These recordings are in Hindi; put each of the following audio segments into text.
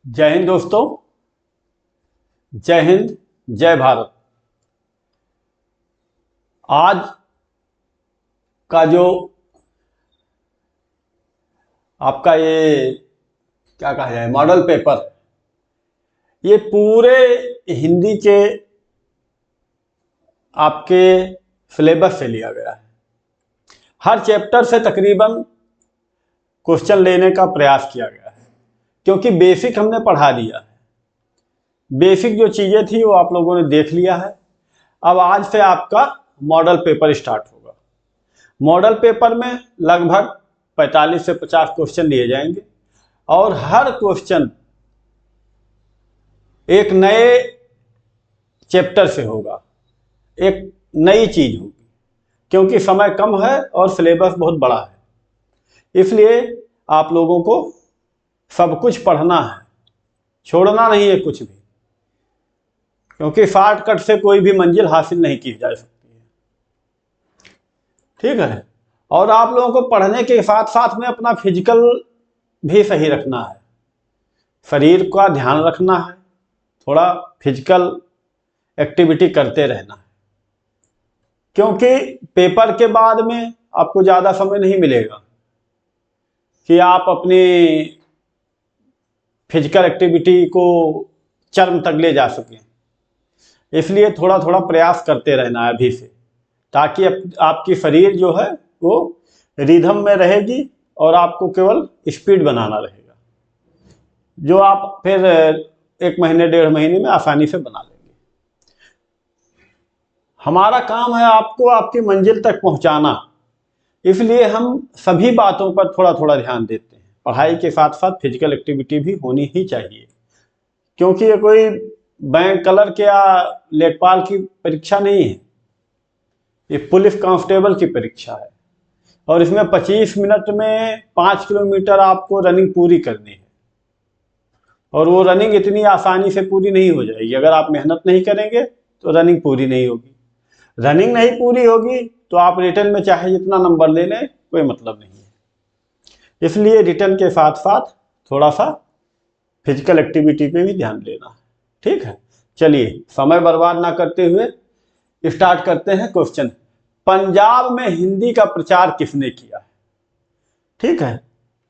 जय हिंद दोस्तों। जय हिंद, जय भारत। आज का जो आपका ये क्या कहा जाए मॉडल पेपर, ये पूरे हिंदी के आपके सिलेबस से लिया गया है। हर चैप्टर से तकरीबन क्वेश्चन लेने का प्रयास किया गया है, क्योंकि बेसिक हमने पढ़ा दिया है। बेसिक जो चीज़ें थी वो आप लोगों ने देख लिया है। अब आज से आपका मॉडल पेपर स्टार्ट होगा। मॉडल पेपर में लगभग 45 से 50 क्वेश्चन लिए जाएंगे और हर क्वेश्चन एक नए चैप्टर से होगा, एक नई चीज होगी, क्योंकि समय कम है और सिलेबस बहुत बड़ा है। इसलिए आप लोगों को सब कुछ पढ़ना है, छोड़ना नहीं है कुछ भी, क्योंकि शॉर्टकट से कोई भी मंजिल हासिल नहीं की जा सकती है। ठीक है। और आप लोगों को पढ़ने के साथ साथ में अपना फिजिकल भी सही रखना है, शरीर का ध्यान रखना है, थोड़ा फिजिकल एक्टिविटी करते रहना है, क्योंकि पेपर के बाद में आपको ज़्यादा समय नहीं मिलेगा कि आप अपनी फिजिकल एक्टिविटी को चरम तक ले जा सकें। इसलिए थोड़ा थोड़ा प्रयास करते रहना है अभी से, ताकि आपकी शरीर जो है वो रिदम में रहेगी और आपको केवल स्पीड बनाना रहेगा, जो आप फिर 1 महीने 1.5 महीने में आसानी से बना लेंगे। हमारा काम है आपको आपकी मंजिल तक पहुंचाना, इसलिए हम सभी बातों पर थोड़ा थोड़ा ध्यान देते हैं। पढ़ाई के साथ साथ फिजिकल एक्टिविटी भी होनी ही चाहिए, क्योंकि ये कोई बैंक क्लर्क या लेखपाल की परीक्षा नहीं है, ये पुलिस कांस्टेबल की परीक्षा है। और इसमें 25 मिनट में 5 किलोमीटर आपको रनिंग पूरी करनी है, और वो रनिंग इतनी आसानी से पूरी नहीं हो जाएगी। अगर आप मेहनत नहीं करेंगे तो रनिंग पूरी नहीं होगी। रनिंग नहीं पूरी होगी तो आप रिटर्न में चाहे जितना नंबर ले लें, कोई मतलब नहीं है। इसलिए रिटर्न के साथ साथ थोड़ा सा फिजिकल एक्टिविटी पे भी ध्यान देना है। ठीक है, चलिए समय बर्बाद ना करते हुए स्टार्ट करते हैं क्वेश्चन। पंजाब में हिंदी का प्रचार किसने किया है? ठीक है,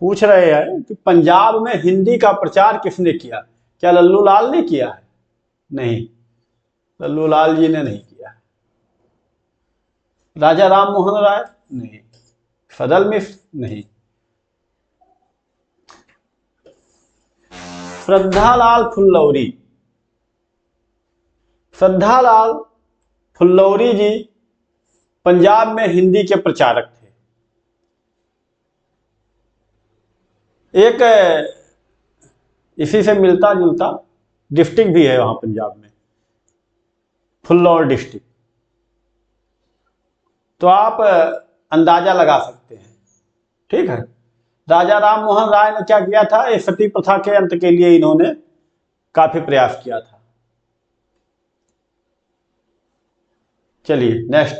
पूछ रहे हैं कि पंजाब में हिंदी का प्रचार किसने किया? क्या लल्लू लाल ने किया है? नहीं, लल्लू लाल जी ने नहीं किया है। राजा राम मोहन राय? नहीं। फजल मिश्र? नहीं। श्रद्धालाल फुल्लौरी? श्रद्धालाल फुल्लौरी जी पंजाब में हिंदी के प्रचारक थे। एक इसी से मिलता जुलता डिस्ट्रिक्ट भी है वहां पंजाब में, फुल्लौर डिस्ट्रिक्ट। तो आप अंदाजा लगा सकते हैं। ठीक है, राजा राम मोहन राय ने क्या किया था? ये सती प्रथा के अंत के लिए इन्होंने काफी प्रयास किया था। चलिए नेक्स्ट,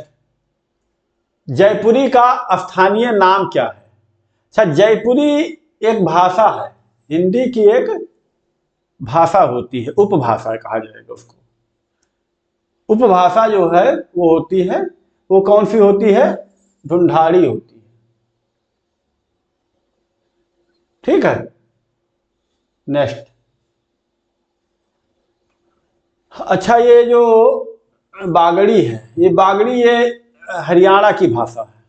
जयपुरी का स्थानीय नाम क्या है? अच्छा, जयपुरी एक भाषा है, हिंदी की एक भाषा होती है, उपभाषा कहा जाएगा उसको। उपभाषा जो है वो होती है, वो कौन सी होती है? ढूंढाड़ी होती है। ठीक है, नेक्स्ट। अच्छा, ये जो बागड़ी है, ये बागड़ी ये हरियाणा की भाषा है।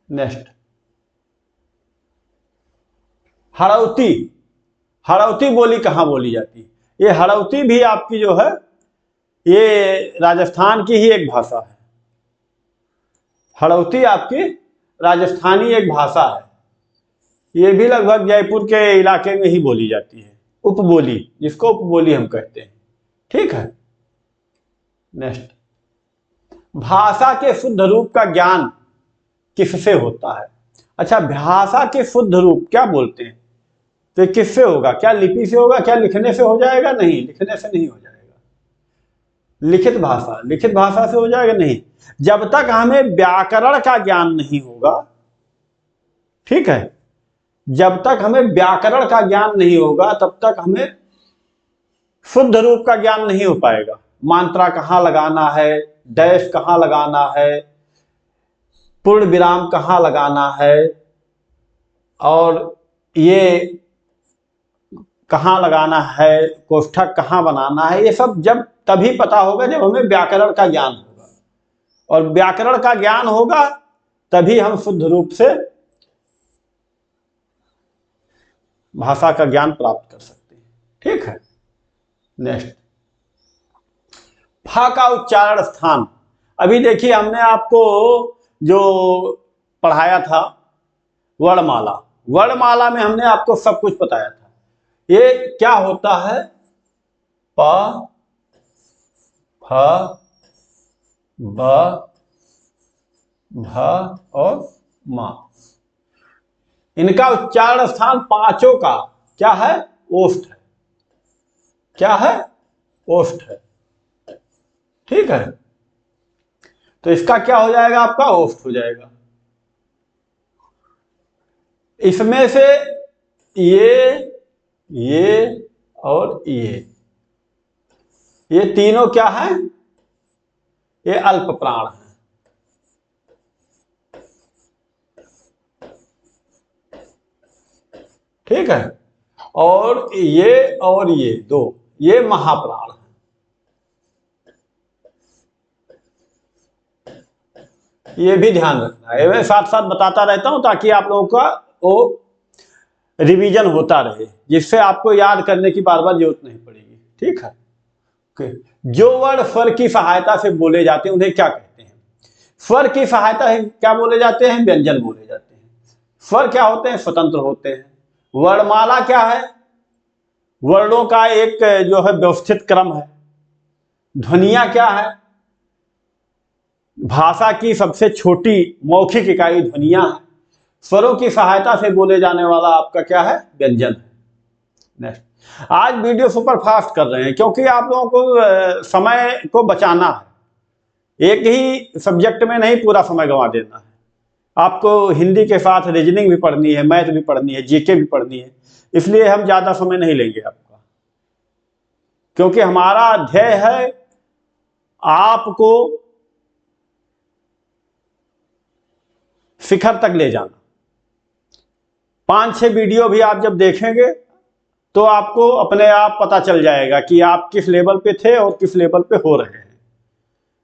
नेक्स्ट, हड़ौती। हड़ौती बोली कहाँ बोली जाती है? ये हड़ौती भी आपकी जो है ये राजस्थान की ही एक भाषा है। हड़ौती आपकी राजस्थानी एक भाषा है, ये भी लगभग जयपुर के इलाके में ही बोली जाती है, उपबोली, जिसको उपबोली हम कहते हैं। ठीक है, नेक्स्ट, भाषा के शुद्ध रूप का ज्ञान किससे होता है? अच्छा, भाषा के शुद्ध रूप क्या बोलते हैं? तो किससे होगा? क्या लिपि से होगा? क्या लिखने से हो जाएगा? नहीं, लिखने से नहीं हो जाएगा। लिखित भाषा, लिखित भाषा से हो जाएगा? नहीं। जब तक हमें व्याकरण का ज्ञान नहीं होगा, ठीक है, जब तक हमें व्याकरण का ज्ञान नहीं होगा तब तक हमें शुद्ध रूप का ज्ञान नहीं हो पाएगा। मात्रा कहाँ लगाना है, डैश कहाँ लगाना है, पूर्ण विराम कहाँ लगाना है, और ये कहाँ लगाना है, कोष्ठक कहाँ बनाना है, ये सब जब तभी पता होगा जब हमें व्याकरण का ज्ञान होगा। और व्याकरण का ज्ञान होगा तभी हम शुद्ध रूप से भाषा का ज्ञान प्राप्त कर सकते हैं। ठीक है, नेक्स्ट, फा का उच्चारण स्थान। अभी देखिए हमने आपको जो पढ़ाया था वर्णमाला, वर्णमाला में हमने आपको सब कुछ बताया था। ये क्या होता है, प, फ, ब, भ और मा। इनका उच्चारण स्थान पांचों का क्या है, ओष्ठ है। क्या है, ओष्ठ है। ठीक है, तो इसका क्या हो जाएगा, आपका ओष्ठ हो जाएगा। इसमें से ये और ये तीनों क्या है, ये अल्प प्राण है। ठीक है, और ये दो, ये महाप्राण है। ये भी ध्यान रखना है, मैं साथ साथ बताता रहता हूं ताकि आप लोगों का वो रिवीजन होता रहे, जिससे आपको याद करने की बार बार जरूरत नहीं पड़ेगी। ठीक है, जो वर्ण स्वर की सहायता से बोले जाते हैं उन्हें क्या कहते हैं? स्वर की सहायता से क्या बोले जाते हैं? व्यंजन बोले जाते हैं। स्वर क्या होते हैं? स्वतंत्र होते हैं। वर्णमाला क्या है? वर्णों का एक जो है व्यवस्थित क्रम है। ध्वनियां क्या है? भाषा की सबसे छोटी मौखिक इकाई ध्वनियां है। स्वरों की सहायता से बोले जाने वाला आपका क्या है? व्यंजन है। नेक्स्ट, आज वीडियो सुपर फास्ट कर रहे हैं क्योंकि आप लोगों को समय को बचाना है। एक ही सब्जेक्ट में नहीं पूरा समय गंवा देना है। आपको हिंदी के साथ रीजनिंग भी पढ़नी है, मैथ भी पढ़नी है, जीके भी पढ़नी है, इसलिए हम ज्यादा समय नहीं लेंगे आपका, क्योंकि हमारा ध्येय है आपको शिखर तक ले जाना। 5-6 वीडियो भी आप जब देखेंगे तो आपको अपने आप पता चल जाएगा कि आप किस लेवल पे थे और किस लेवल पे हो रहे हैं।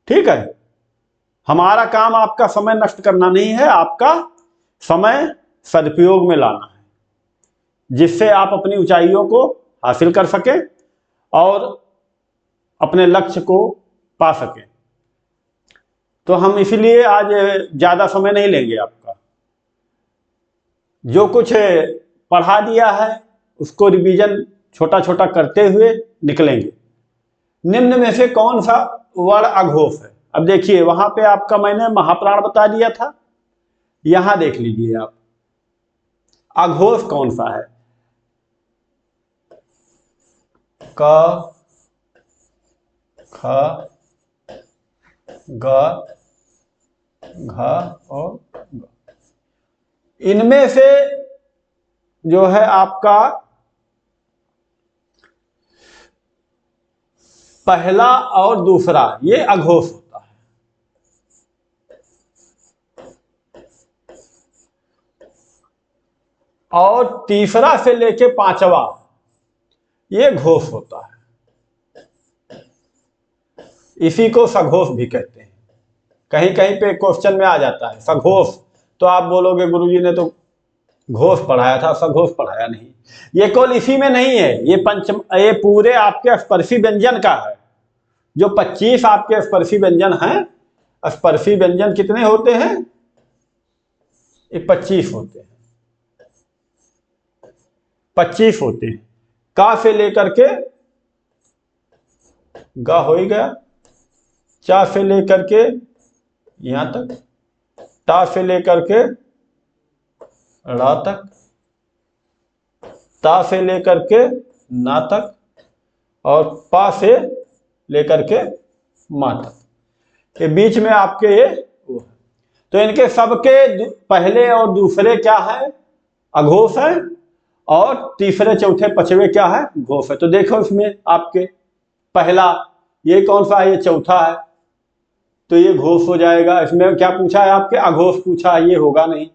ठीक है, हमारा काम आपका समय नष्ट करना नहीं है, आपका समय सदुपयोग में लाना है, जिससे आप अपनी ऊंचाइयों को हासिल कर सकें और अपने लक्ष्य को पा सकें। तो हम इसीलिए आज ज्यादा समय नहीं लेंगे आपका। जो कुछ पढ़ा दिया है उसको रिवीजन छोटा छोटा करते हुए निकलेंगे। निम्न में से कौन सा वर्ण अघोष है? अब देखिए वहां पे आपका मैंने महाप्राण बता दिया था, यहां देख लीजिए आप अघोष कौन सा है। क, ख, ग, घ और ग। इनमें से जो है आपका पहला और दूसरा ये अघोष होता है, और तीसरा से लेके पांचवा ये घोष होता है। इसी को सघोष भी कहते हैं। कहीं कहीं पे क्वेश्चन में आ जाता है सघोष, तो आप बोलोगे गुरुजी ने तो घोष पढ़ाया था, सघोष पढ़ाया नहीं। ये केवल इसी में नहीं है, ये पूरे आपके स्पर्शी व्यंजन का है। जो 25 आपके स्पर्शी व्यंजन हैं, स्पर्शी व्यंजन कितने होते हैं? ये 25 होते हैं। 25 होते हैं। का से लेकर के गा हो ही गया, चा से लेकर के यहां तक, ता से लेकर के रा तक, ता से लेकर के ना तक, और पा से लेकर के मा तक। ये बीच में आपके ये वो है। तो इनके सबके पहले और दूसरे क्या है? अघोष है और तीसरे चौथे पांचवे क्या है, घोष है। तो देखो इसमें आपके पहला ये कौन सा है, ये चौथा है, तो ये घोष हो जाएगा। इसमें क्या पूछा है आपके, अघोष पूछा है, ये होगा नहीं।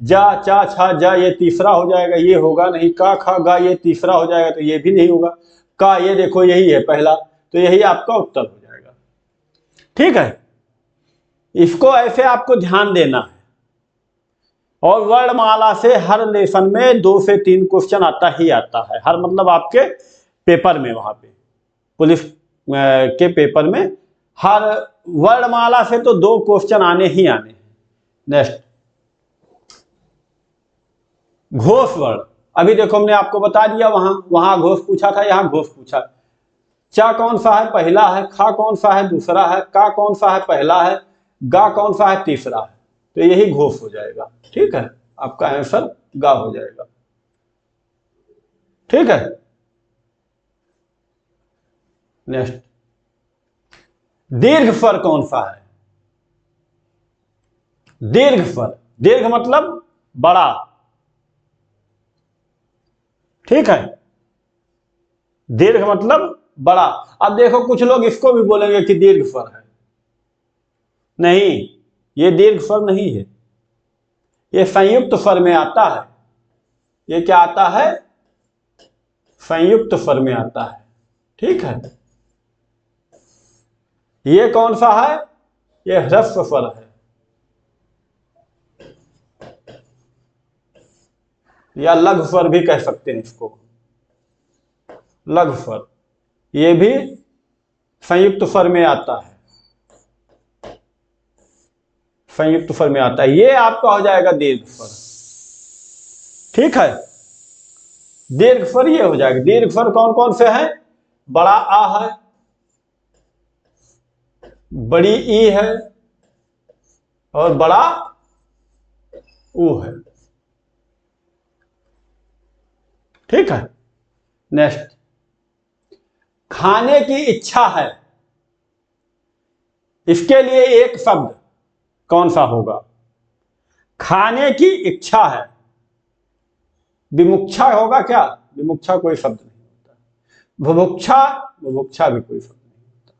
जा चा छा जा ये तीसरा हो जाएगा, ये होगा नहीं। का खा गा ये तीसरा हो जाएगा, तो ये भी नहीं होगा। का ये देखो यही है पहला, तो यही आपका उत्तर हो जाएगा। ठीक है, इसको ऐसे आपको ध्यान देना है। और वर्णमाला से हर लेसन में 2 से 3 क्वेश्चन आता ही आता है, हर मतलब आपके पेपर में, वहां पे पुलिस के पेपर में हर वर्णमाला से तो 2 क्वेश्चन आने ही आने हैं। नेक्स्ट, घोष वर्ण। अभी देखो हमने आपको बता दिया, वहां घोष पूछा था, यहां घोष पूछा। चा कौन सा है, पहला है। खा कौन सा है, दूसरा है। का कौन सा है, पहला है। गा कौन सा है, तीसरा है। तो यही घोष हो जाएगा। ठीक है, आपका आंसर गा हो जाएगा। ठीक है, नेक्स्ट, दीर्घ स्वर कौन सा है। दीर्घ स्वर, दीर्घ मतलब बड़ा। ठीक है, दीर्घ मतलब बड़ा। अब देखो कुछ लोग इसको भी बोलेंगे कि दीर्घ स्वर है, नहीं, ये दीर्घ स्वर नहीं है, ये संयुक्त स्वर में आता है। ये क्या आता है, संयुक्त स्वर में आता है। ठीक है, ये कौन सा है, ये ह्रस्व स्वर है, या लघु स्वर भी कह सकते हैं इसको, लघु स्वर। ये भी संयुक्त स्वर में आता है, संयुक्त स्वर में आता है। ये आपका हो जाएगा दीर्घ स्वर। ठीक है, दीर्घ स्वर ये हो जाएगा। दीर्घ स्वर कौन कौन से हैं, बड़ा आ है, बड़ी ई है, और बड़ा ऊ है। ठीक है, नेक्स्ट, खाने की इच्छा है, इसके लिए एक शब्द कौन सा होगा। खाने की इच्छा है, विमुक्षा होगा क्या, विमुक्षा कोई शब्द नहीं होता। बुभुक्षा, बुभुक्षा भी कोई शब्द नहीं होता।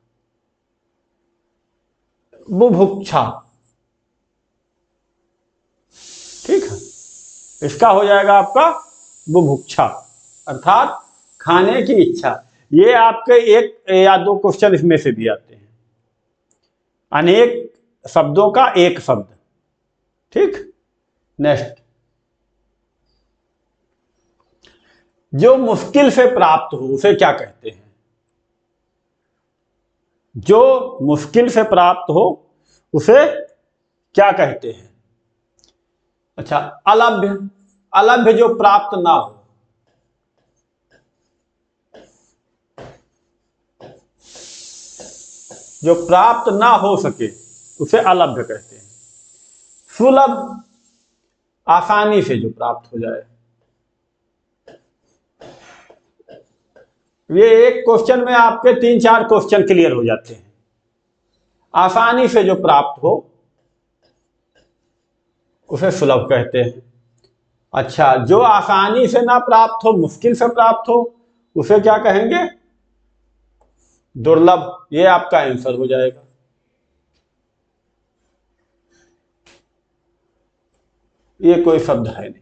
बुभुक्षा, ठीक है, इसका हो जाएगा आपका बुभुक्षा, अर्थात खाने की इच्छा। ये आपके 1 या 2 क्वेश्चन इसमें से भी आते हैं, अनेक शब्दों का एक शब्द। ठीक, नेक्स्ट, जो मुश्किल से प्राप्त हो उसे क्या कहते हैं। जो मुश्किल से प्राप्त हो उसे क्या कहते हैं। अच्छा, अलभ्य, अलभ्य जो प्राप्त ना हो, जो प्राप्त ना हो सके उसे अलभ्य कहते हैं। सुलभ, आसानी से जो प्राप्त हो जाए। ये एक क्वेश्चन में आपके 3-4 क्वेश्चन क्लियर हो जाते हैं। आसानी से जो प्राप्त हो उसे सुलभ कहते हैं। अच्छा, जो आसानी से ना प्राप्त हो, मुश्किल से प्राप्त हो, उसे क्या कहेंगे, दुर्लभ। ये आपका आंसर हो जाएगा। ये कोई शब्द है नहीं।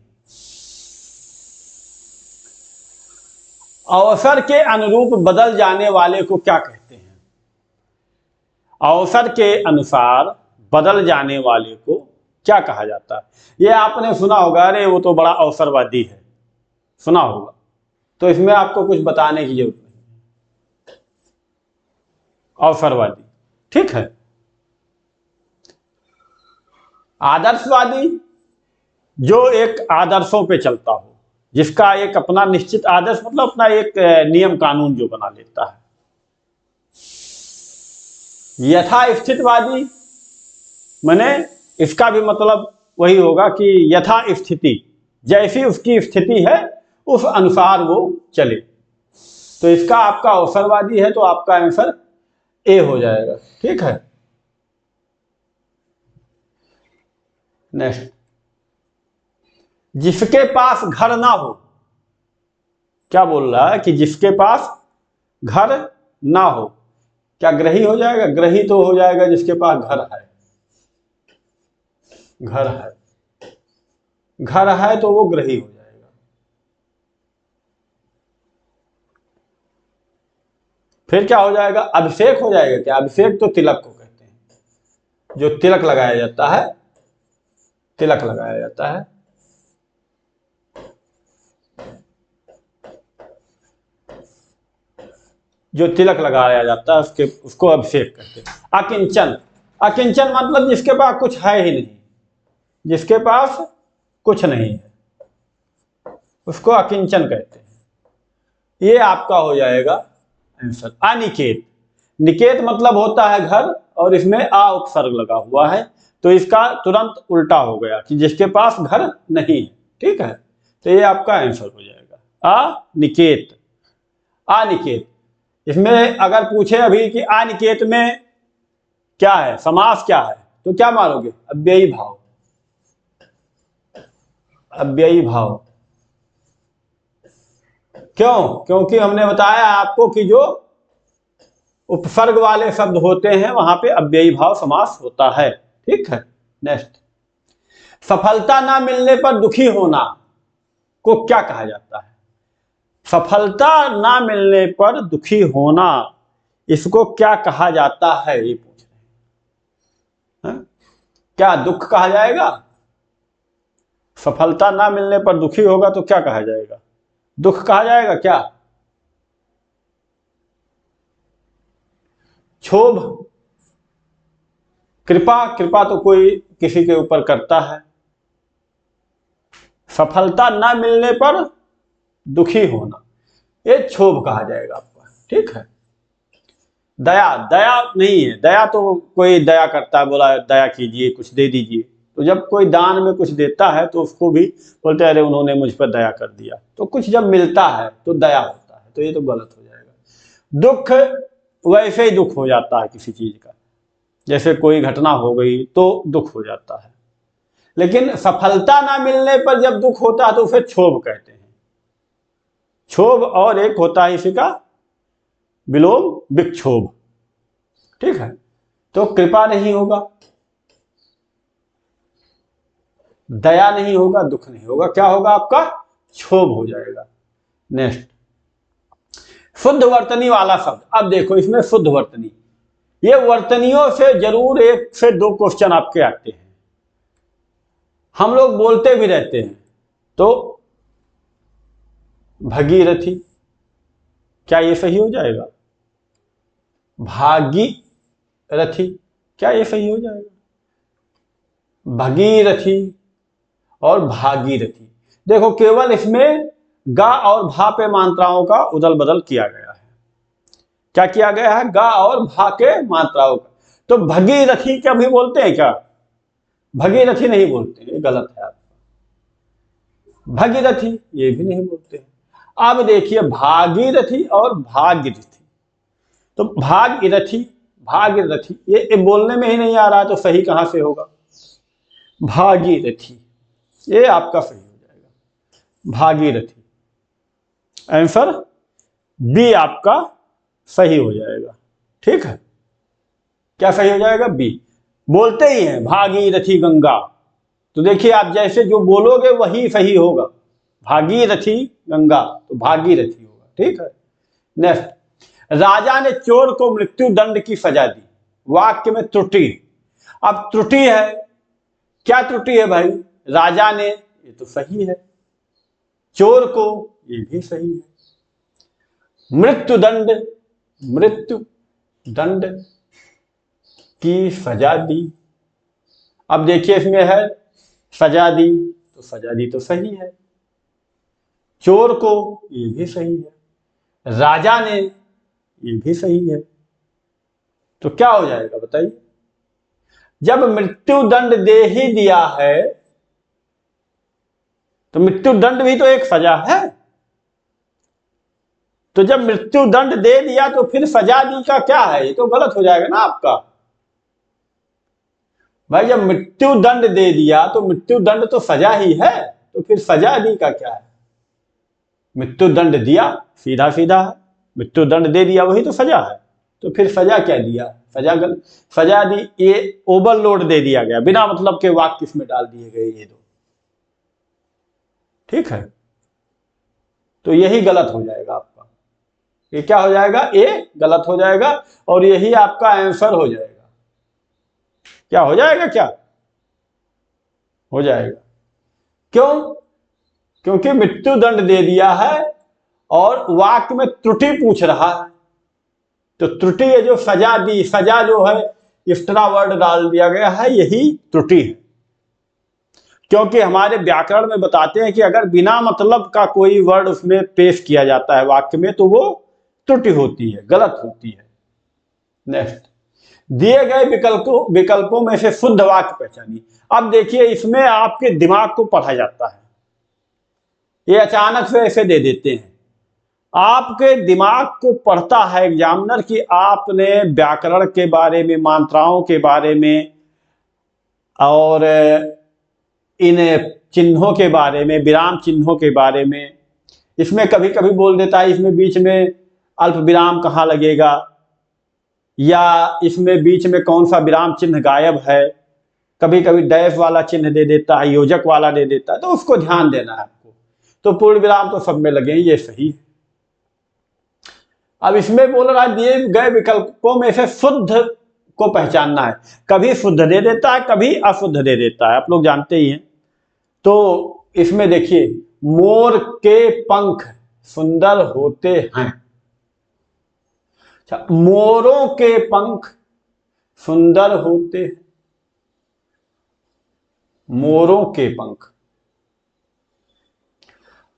अवसर के अनुरूप बदल जाने वाले को क्या कहते हैं। अवसर के अनुसार बदल जाने वाले को क्या कहा जाता है। ये आपने सुना होगा, अरे वो तो बड़ा अवसरवादी है, सुना होगा, तो इसमें आपको कुछ बताने की जरूरत नहीं। अवसरवादी, ठीक है। आदर्शवादी, जो एक आदर्शों पे चलता हो, जिसका एक अपना निश्चित आदर्श मतलब अपना एक नियम कानून जो बना लेता है। यथास्थितिवादी, माने इसका भी मतलब वही होगा कि यथा स्थिति, जैसी उसकी स्थिति है उस अनुसार वो चले। तो इसका आपका अवसरवादी है, तो आपका आंसर ए हो जाएगा। ठीक है, नेक्स्ट, जिसके पास घर ना हो, क्या बोल रहा है कि जिसके पास घर ना हो, क्या ग्रही हो जाएगा? ग्रही तो हो जाएगा जिसके पास घर है। घर है, घर है तो वो ग्रही हो जाएगा। फिर क्या हो जाएगा? अभिषेक हो जाएगा। क्या अभिषेक? तो तिलक को कहते हैं, जो तिलक लगाया जाता है, तिलक लगाया जाता है। जो तिलक लगाया जाता है उसको अभिषेक कहते हैं। अकिंचन, अकिंचन मतलब जिसके पास कुछ है ही नहीं, जिसके पास कुछ नहीं है उसको अकिंचन कहते हैं। ये आपका हो जाएगा आंसर। अनिकेत, निकेत मतलब होता है घर, और इसमें आ उपसर्ग लगा हुआ है, तो इसका तुरंत उल्टा हो गया कि जिसके पास घर नहीं है। ठीक है, तो ये आपका आंसर हो जाएगा अनिकेत। अनिकेत, इसमें अगर पूछे अभी कि अनिकेत में क्या है, समास क्या है, तो क्या मानोगे? अव्ययी भाव। अव्ययी भाव क्यों? क्योंकि हमने बताया आपको कि जो उपसर्ग वाले शब्द होते हैं वहां पे अव्ययी भाव समास होता है। ठीक है, नेक्स्ट। सफलता ना मिलने पर दुखी होना को क्या कहा जाता है? सफलता ना मिलने पर दुखी होना, इसको क्या कहा जाता है, ये पूछ रहे हैं। क्या दुख कहा जाएगा? सफलता ना मिलने पर दुखी होगा तो क्या कहा जाएगा? दुख कहा जाएगा क्या? क्षोभ, कृपा, कृपा तो कोई किसी के ऊपर करता है। सफलता ना मिलने पर दुखी होना, ये क्षोभ कहा जाएगा आपका। ठीक है। दया, दया नहीं है, दया तो कोई दया करता है, बोला दया कीजिए कुछ दे दीजिए, तो जब कोई दान में कुछ देता है तो उसको भी बोलते हैं अरे उन्होंने मुझ पर दया कर दिया, तो कुछ जब मिलता है तो दया होता है, तो ये तो गलत हो जाएगा। दुख, वैसे ही दुख हो जाता है किसी चीज का, जैसे कोई घटना हो गई तो दुख हो जाता है, लेकिन सफलता ना मिलने पर जब दुख होता है तो उसे क्षोभ कहते हैं। क्षोभ, और एक होता है इसी का विलोम विक्षोभ। ठीक है, तो कृपा नहीं होगा, दया नहीं होगा, दुख नहीं होगा, क्या होगा आपका? क्षोभ हो जाएगा। नेक्स्ट, शुद्ध वर्तनी वाला शब्द। अब देखो इसमें शुद्ध वर्तनी, ये वर्तनियों से जरूर 1 से 2 क्वेश्चन आपके आते हैं, हम लोग बोलते भी रहते हैं। तो भगीरथी, क्या ये सही हो जाएगा? भागीरथी, क्या ये सही हो जाएगा? भगीरथी और भागीरथी, देखो केवल इसमें गा और भा पे मात्राओं का उदल बदल किया गया है। क्या किया गया है? गा और भा के मात्राओं का। तो भगीरथी क्या भी बोलते हैं क्या? भगीरथी नहीं बोलते, ये गलत है आपका। भगीरथी ये भी नहीं बोलते हैं। अब देखिए भागीरथी और भागीरथी, तो भागीरथी, भागीरथी ये बोलने में ही नहीं आ रहा, तो सही कहां से होगा? भागीरथी, ये आपका सही हो जाएगा, भागीरथी। आंसर बी आपका सही हो जाएगा। ठीक है, क्या सही हो जाएगा? बी। बोलते ही हैं भागीरथी गंगा, तो देखिए आप जैसे जो बोलोगे वही सही होगा। भागीरथी गंगा, तो भागीरथी होगा। ठीक है, नेक्स्ट। राजा ने चोर को मृत्यु दंड की सजा दी, वाक्य में त्रुटि। अब त्रुटि है, क्या त्रुटि है भाई? राजा ने, ये तो सही है, चोर को, ये भी सही है। मृत्यु दंड, मृत्यु दंड की सजा दी, अब देखिए इसमें है सजा दी, तो सजा दी तो सही है। चोर को, ये भी सही है। राजा ने, ये भी सही है। तो क्या हो जाएगा बताइए? जब मृत्यु दंड दे ही दिया है, तो मृत्यु दंड भी तो एक सजा है, तो जब मृत्यु दंड दे दिया तो फिर सजा दी का क्या है? ये तो गलत हो जाएगा ना आपका भाई। जब मृत्यु दंड दे दिया तो मृत्यु दंड तो सजा ही है, तो फिर सजा दी का क्या है? मृत्यु दंड दिया, सीधा सीधा है, मृत्यु दंड दे दिया, वही तो सजा है। तो फिर सजा क्या दिया? सजा दी, ये ओवरलोड दे दिया गया, बिना मतलब के वाक्य इसमें डाल दिए गए ये दो, ठीक है। तो यही गलत हो जाएगा आपका, ये क्या हो जाएगा? ये गलत हो जाएगा और यही आपका आंसर हो जाएगा। क्या हो जाएगा? क्या हो जाएगा? क्यों? क्योंकि मृत्यु दंड दे दिया है और वाक्य में त्रुटि पूछ रहा है, तो त्रुटि ये जो सजा दी, सजा जो है एक्स्ट्रा वर्ड डाल दिया गया है, यही त्रुटि है। क्योंकि हमारे व्याकरण में बताते हैं कि अगर बिना मतलब का कोई वर्ड उसमें पेश किया जाता है वाक्य में तो वो त्रुटि होती है, गलत होती है। नेक्स्ट, दिए गए विकल्पों में से शुद्ध वाक्य पहचानिए। अब देखिए, इसमें आपके दिमाग को पढ़ा जाता है, ये अचानक से ऐसे दे देते हैं, आपके दिमाग को पढ़ता है एग्जामिनर कि आपने व्याकरण के बारे में, मात्राओं के बारे में और इन चिन्हों के बारे में, विराम चिन्हों के बारे में। इसमें कभी कभी बोल देता है इसमें बीच में अल्प विराम कहाँ लगेगा, या इसमें बीच में कौन सा विराम चिन्ह गायब है। कभी कभी डैश वाला चिन्ह दे देता है, योजक वाला दे देता है, तो उसको ध्यान देना है आपको। तो पूर्ण विराम तो सब में लगे, ये सही है। अब इसमें बोल रहा है दिए गए विकल्पों में से शुद्ध को पहचानना है। कभी शुद्ध दे देता है, कभी अशुद्ध दे देता है, आप लोग जानते ही हैं। तो इसमें देखिए, मोर के पंख सुंदर होते हैं। अच्छा, मोरों के पंख सुंदर होते हैं, मोरों के पंख।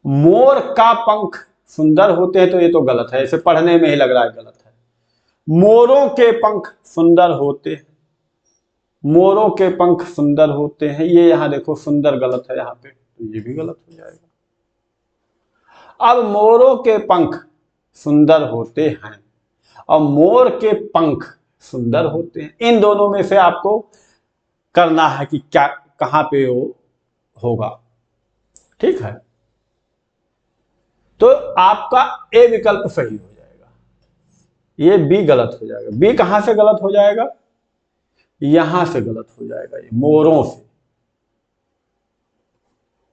मोर का पंख सुंदर होते हैं, तो ये तो गलत है, इसे पढ़ने में ही लग रहा है गलत है। मोरों के पंख सुंदर होते हैं, मोरों के पंख सुंदर होते हैं, ये यहां देखो सुंदर गलत है यहां पे, तो ये भी गलत हो जाएगा। अब मोरों के पंख सुंदर होते हैं और मोर के पंख सुंदर होते हैं, इन दोनों में से आपको करना है कि क्या कहां पे वो होगा, ठीक है। तो आपका ए विकल्प सही हो जाएगा, ये बी गलत हो जाएगा। बी कहां से गलत हो जाएगा? यहां से गलत हो जाएगा, ये मोरों से,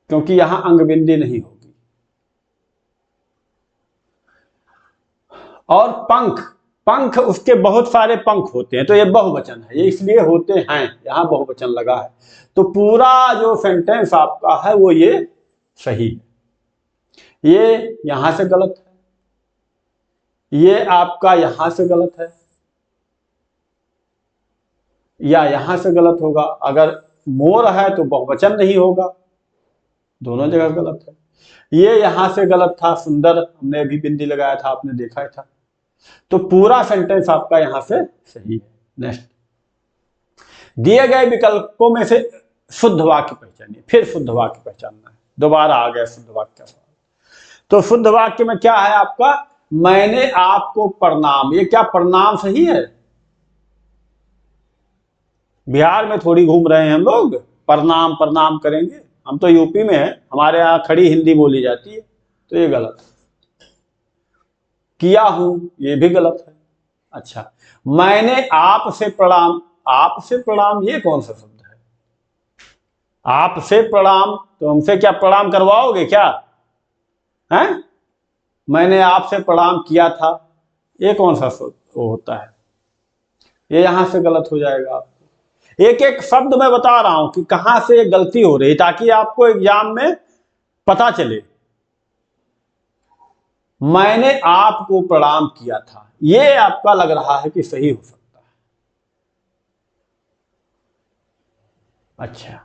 क्योंकि यहां अंग बिंदी नहीं होगी। और पंख, पंख उसके बहुत सारे पंख होते हैं, तो ये बहुवचन है, ये इसलिए होते हैं, यहां बहुवचन लगा है। तो पूरा जो सेंटेंस आपका है वो ये सही है। ये यहां से गलत है, ये आपका यहां से गलत है, या यहां से गलत होगा। अगर मोर है तो बहुवचन नहीं होगा, दोनों जगह गलत है। ये यहां से गलत था, सुंदर हमने अभी बिंदी लगाया था, आपने देखा था। तो पूरा सेंटेंस आपका यहां से सही है। नेक्स्ट, दिए गए विकल्पों में से शुद्ध वाक्य पहचानिए। फिर शुद्ध वाक्य पहचानना है, दोबारा आ गया शुद्ध वाक्य। तो शुद्ध वाक्य में क्या है आपका? मैंने आपको प्रणाम, ये क्या प्रणाम सही है? बिहार में थोड़ी घूम रहे हैं हम लोग, प्रणाम प्रणाम करेंगे। हम तो यूपी में हैं, हमारे यहाँ खड़ी हिंदी बोली जाती है, तो ये गलत है। किया हूं, ये भी गलत है। अच्छा, मैंने आपसे प्रणाम, आपसे प्रणाम ये कौन सा शब्द है? आपसे प्रणाम, तो हमसे क्या प्रणाम करवाओगे क्या? हैं? मैंने आपसे प्रणाम किया था, ये कौन सा शब्द वो होता है? ये यहां से गलत हो जाएगा आपको। एक एक शब्द मैं बता रहा हूं कि कहां से गलती हो रही, ताकि आपको एग्जाम में पता चले। मैंने आपको प्रणाम किया था, ये आपका लग रहा है कि सही हो सकता है। अच्छा,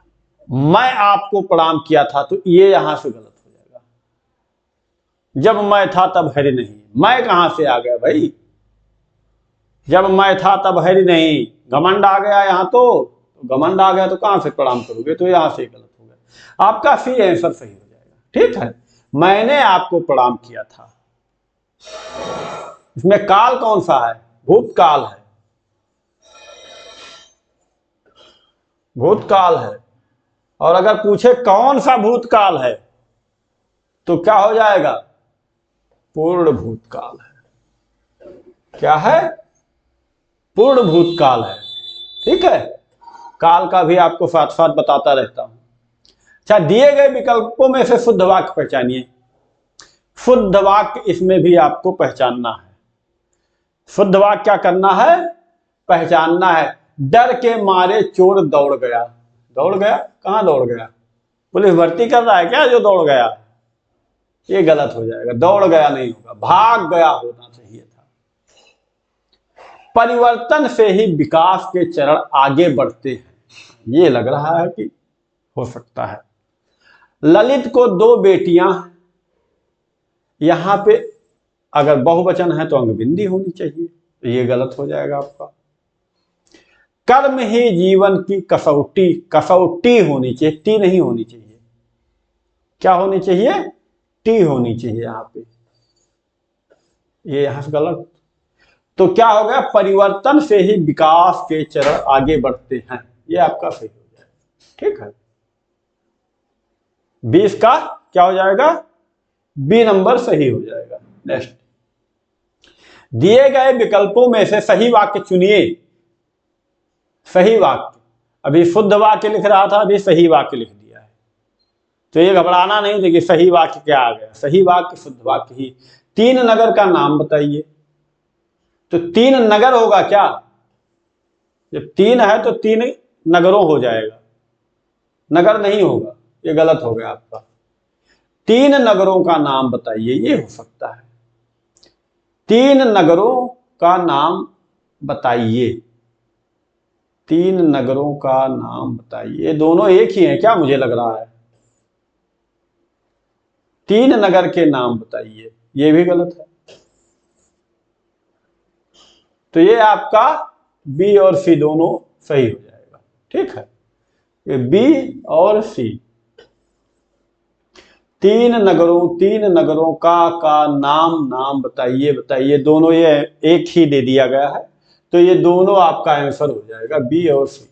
मैं आपको प्रणाम किया था, तो ये यहां से गलत हो जाएगा। जब मैं था तब हरि नहीं, मैं कहां से आ गया भाई? जब मैं था तब हरि नहीं, घमंड आ गया यहां, तो घमंड आ गया तो कहां से प्रणाम करोगे? तो यहां से गलत हो गया। आपका सी आंसर सही हो जाएगा, ठीक है। मैंने आपको प्रणाम किया था, इसमें काल कौन सा है? भूतकाल है, भूतकाल है। और अगर पूछे कौन सा भूतकाल है तो क्या हो जाएगा? पूर्ण भूतकाल है। क्या है? पूर्ण भूतकाल है। ठीक है, काल का भी आपको साथ साथ बताता रहता हूं। अच्छा, दिए गए विकल्पों में से शुद्ध वाक्य पहचानिए। शुद्ध वाक्य इसमें भी आपको पहचानना है। शुद्ध वाक्य क्या करना है? पहचानना है। डर के मारे चोर दौड़ गया। दौड़ गया? कहां दौड़ गया? पुलिस भर्ती कर रहा है क्या जो दौड़ गया? ये गलत हो जाएगा, दौड़ गया नहीं होगा, भाग गया होना चाहिए था। परिवर्तन से ही विकास के चरण आगे बढ़ते हैं, ये लग रहा है कि हो सकता है। ललित को 2 बेटियां, यहां पे अगर बहुवचन है तो अंगबिंदी होनी चाहिए, तो ये गलत हो जाएगा आपका। कर्म ही जीवन की कसौटी, कसौटी होनी चाहिए, टी नहीं होनी चाहिए। क्या होनी चाहिए? टी होनी चाहिए यहां पे, ये यहां से गलत। तो क्या हो गया? परिवर्तन से ही विकास के चरण आगे बढ़ते हैं, ये आपका सही हो जाएगा। ठीक है, 20 का क्या हो जाएगा? बी नंबर सही हो जाएगा। नेक्स्ट, दिए गए विकल्पों में से सही वाक्य चुनिए। सही वाक्य, अभी शुद्ध वाक्य लिख रहा था, अभी सही वाक्य लिख दिया है, तो ये घबराना नहीं। देखिए सही वाक्य क्या आ गया? सही वाक्य शुद्ध वाक्य ही। 3 नगर का नाम बताइए, तो 3 नगर होगा क्या? जब 3 है तो 3 नगरों हो जाएगा, नगर नहीं होगा, ये गलत हो गया आपका। 3 नगरों का नाम बताइए, ये हो सकता है। 3 नगरों का नाम बताइए, 3 नगरों का नाम बताइए। दोनों एक ही हैं क्या? मुझे लग रहा है। 3 नगर के नाम बताइए, ये भी गलत है। तो ये आपका बी और सी दोनों सही हो जाएगा। ठीक है, ये बी और सी। 3 नगरों का नाम बताइए, बताइए। दोनों ये एक ही दे दिया गया है, तो ये दोनों आपका आंसर हो जाएगा, बी और सी।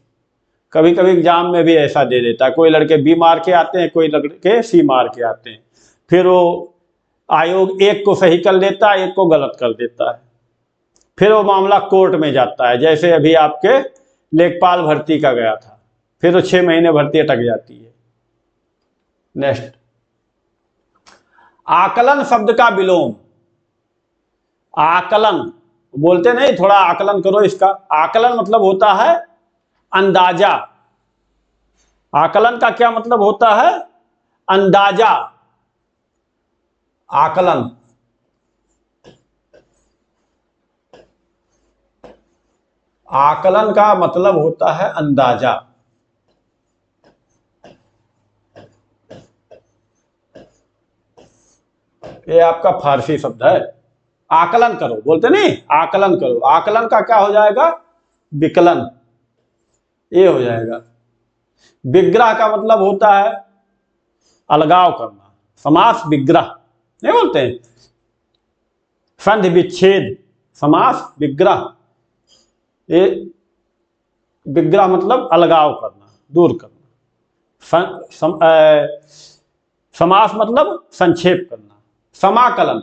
कभी कभी एग्जाम में भी ऐसा दे देता है, कोई लड़के बी मार के आते हैं, कोई लड़के सी मार के आते हैं, फिर वो आयोग एक को सही कर लेता है, एक को गलत कर देता है, फिर वो मामला कोर्ट में जाता है। जैसे अभी आपके लेखपाल भर्ती का गया था, फिर वो 6 महीने भर्ती अटक जाती है। नेक्स्ट, आकलन शब्द का विलोम। आकलन बोलते नहीं, थोड़ा आकलन करो इसका। आकलन मतलब होता है अंदाजा। आकलन का क्या मतलब होता है? अंदाजा। आकलन, आकलन का मतलब होता है अंदाजा। ये आपका फारसी शब्द है। आकलन करो बोलते नहीं, आकलन करो। आकलन का क्या हो जाएगा? विकलन, ये हो जाएगा। विग्रह का मतलब होता है अलगाव करना। समास विग्रह नहीं बोलते हैं, संधि विच्छेद, समास विग्रह। ये विग्रह मतलब अलगाव करना, दूर करना। समास मतलब संक्षेप करना। समाकलन,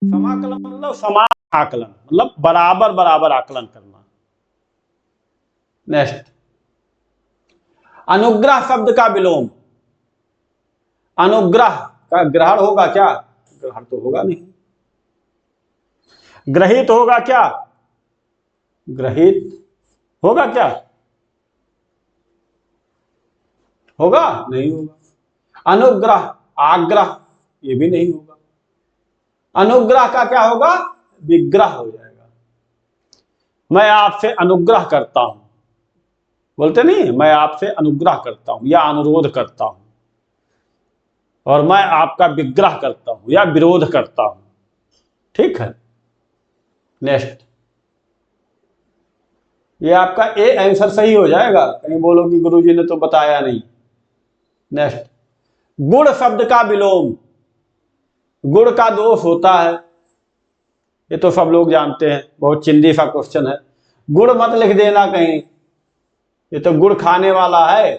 समाकलन मतलब समान आकलन, मतलब बराबर बराबर आकलन करना। नेक्स्ट, अनुग्रह शब्द का विलोम। अनुग्रह का ग्रहण होगा क्या? ग्रहण तो होगा नहीं। ग्रहित होगा क्या? ग्रहित होगा क्या? होगा नहीं होगा। अनुग्रह, आग्रह, ये भी नहीं होगा। अनुग्रह का क्या होगा? विग्रह हो जाएगा। मैं आपसे अनुग्रह करता हूं, बोलते नहीं, मैं आपसे अनुग्रह करता हूं या अनुरोध करता हूं, और मैं आपका विग्रह करता हूं या विरोध करता हूं। ठीक है, नेक्स्ट, ये आपका ए आंसर सही हो जाएगा, कहीं बोलो कि गुरुजी ने तो बताया नहीं। नेक्स्ट, गुण शब्द का विलोम। गुण का दोष होता है, ये तो सब लोग जानते हैं, बहुत चिंदी सा क्वेश्चन है। गुड़ मत लिख देना कहीं, ये तो गुड़ खाने वाला है।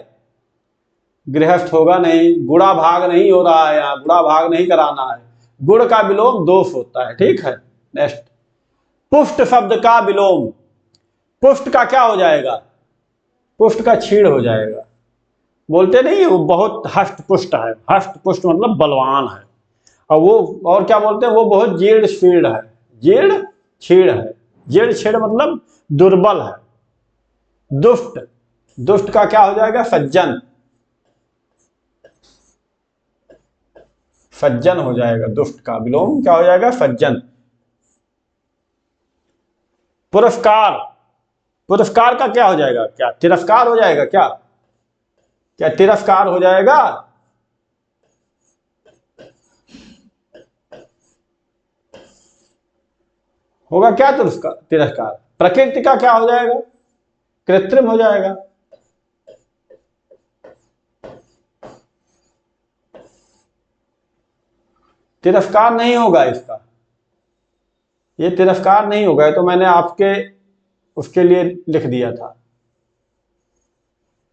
गृहस्थ होगा नहीं, गुणा भाग नहीं हो रहा है, यहाँ गुणा भाग नहीं कराना है। गुण का विलोम दोष होता है, ठीक है। नेक्स्ट, पुष्ट शब्द का विलोम, पुष्ट का क्या हो जाएगा? पुष्ट का क्षीण हो जाएगा। बोलते नहीं वो बहुत हष्ट पुष्ट है, हष्ट पुष्ट मतलब बलवान है। और वो और क्या बोलते हैं, वो बहुत जीर्ण शीर्ण है, जीर्ण क्षीण है। जीर्ण क्षीण मतलब दुर्बल है। दुष्ट, दुष्ट का क्या हो जाएगा? सज्जन, सज्जन हो जाएगा। दुष्ट का विलोम क्या हो जाएगा? सज्जन। पुरस्कार, पुरस्कार का क्या हो जाएगा? क्या तिरस्कार हो जाएगा? क्या क्या तिरस्कार हो जाएगा? होगा क्या तिरस्कार? तिरस्कार। प्रकृति का क्या हो जाएगा? कृत्रिम हो जाएगा। तिरस्कार नहीं होगा इसका, ये तिरस्कार नहीं होगा, तो मैंने आपके उसके लिए लिख दिया था।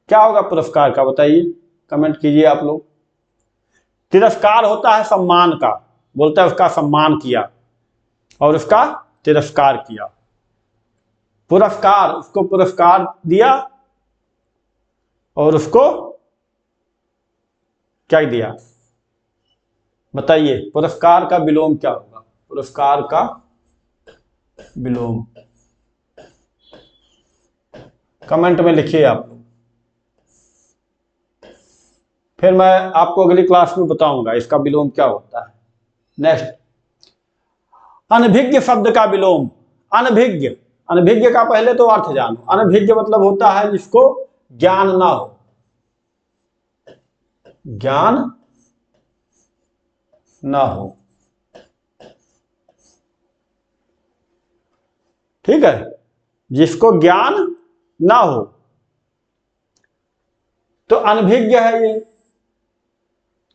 क्या होगा पुरस्कार का? बताइए, कमेंट कीजिए आप लोग। तिरस्कार होता है सम्मान का, बोलता है उसका सम्मान किया और उसका तिरस्कार किया। पुरस्कार, उसको पुरस्कार दिया और उसको क्या दिया? बताइए, पुरस्कार का विलोम क्या होगा? पुरस्कार का विलोम कमेंट में लिखिए आप लोग, फिर मैं आपको अगली क्लास में बताऊंगा इसका विलोम क्या होता है। नेक्स्ट, अनभिज्ञ शब्द का विलोम। अनभिज्ञ, अनभिज्ञ का पहले तो अर्थ जानो। अनभिज्ञ मतलब होता है जिसको ज्ञान ना हो, ज्ञान ना हो, ठीक है, जिसको ज्ञान ना हो तो अनभिज्ञ है ये,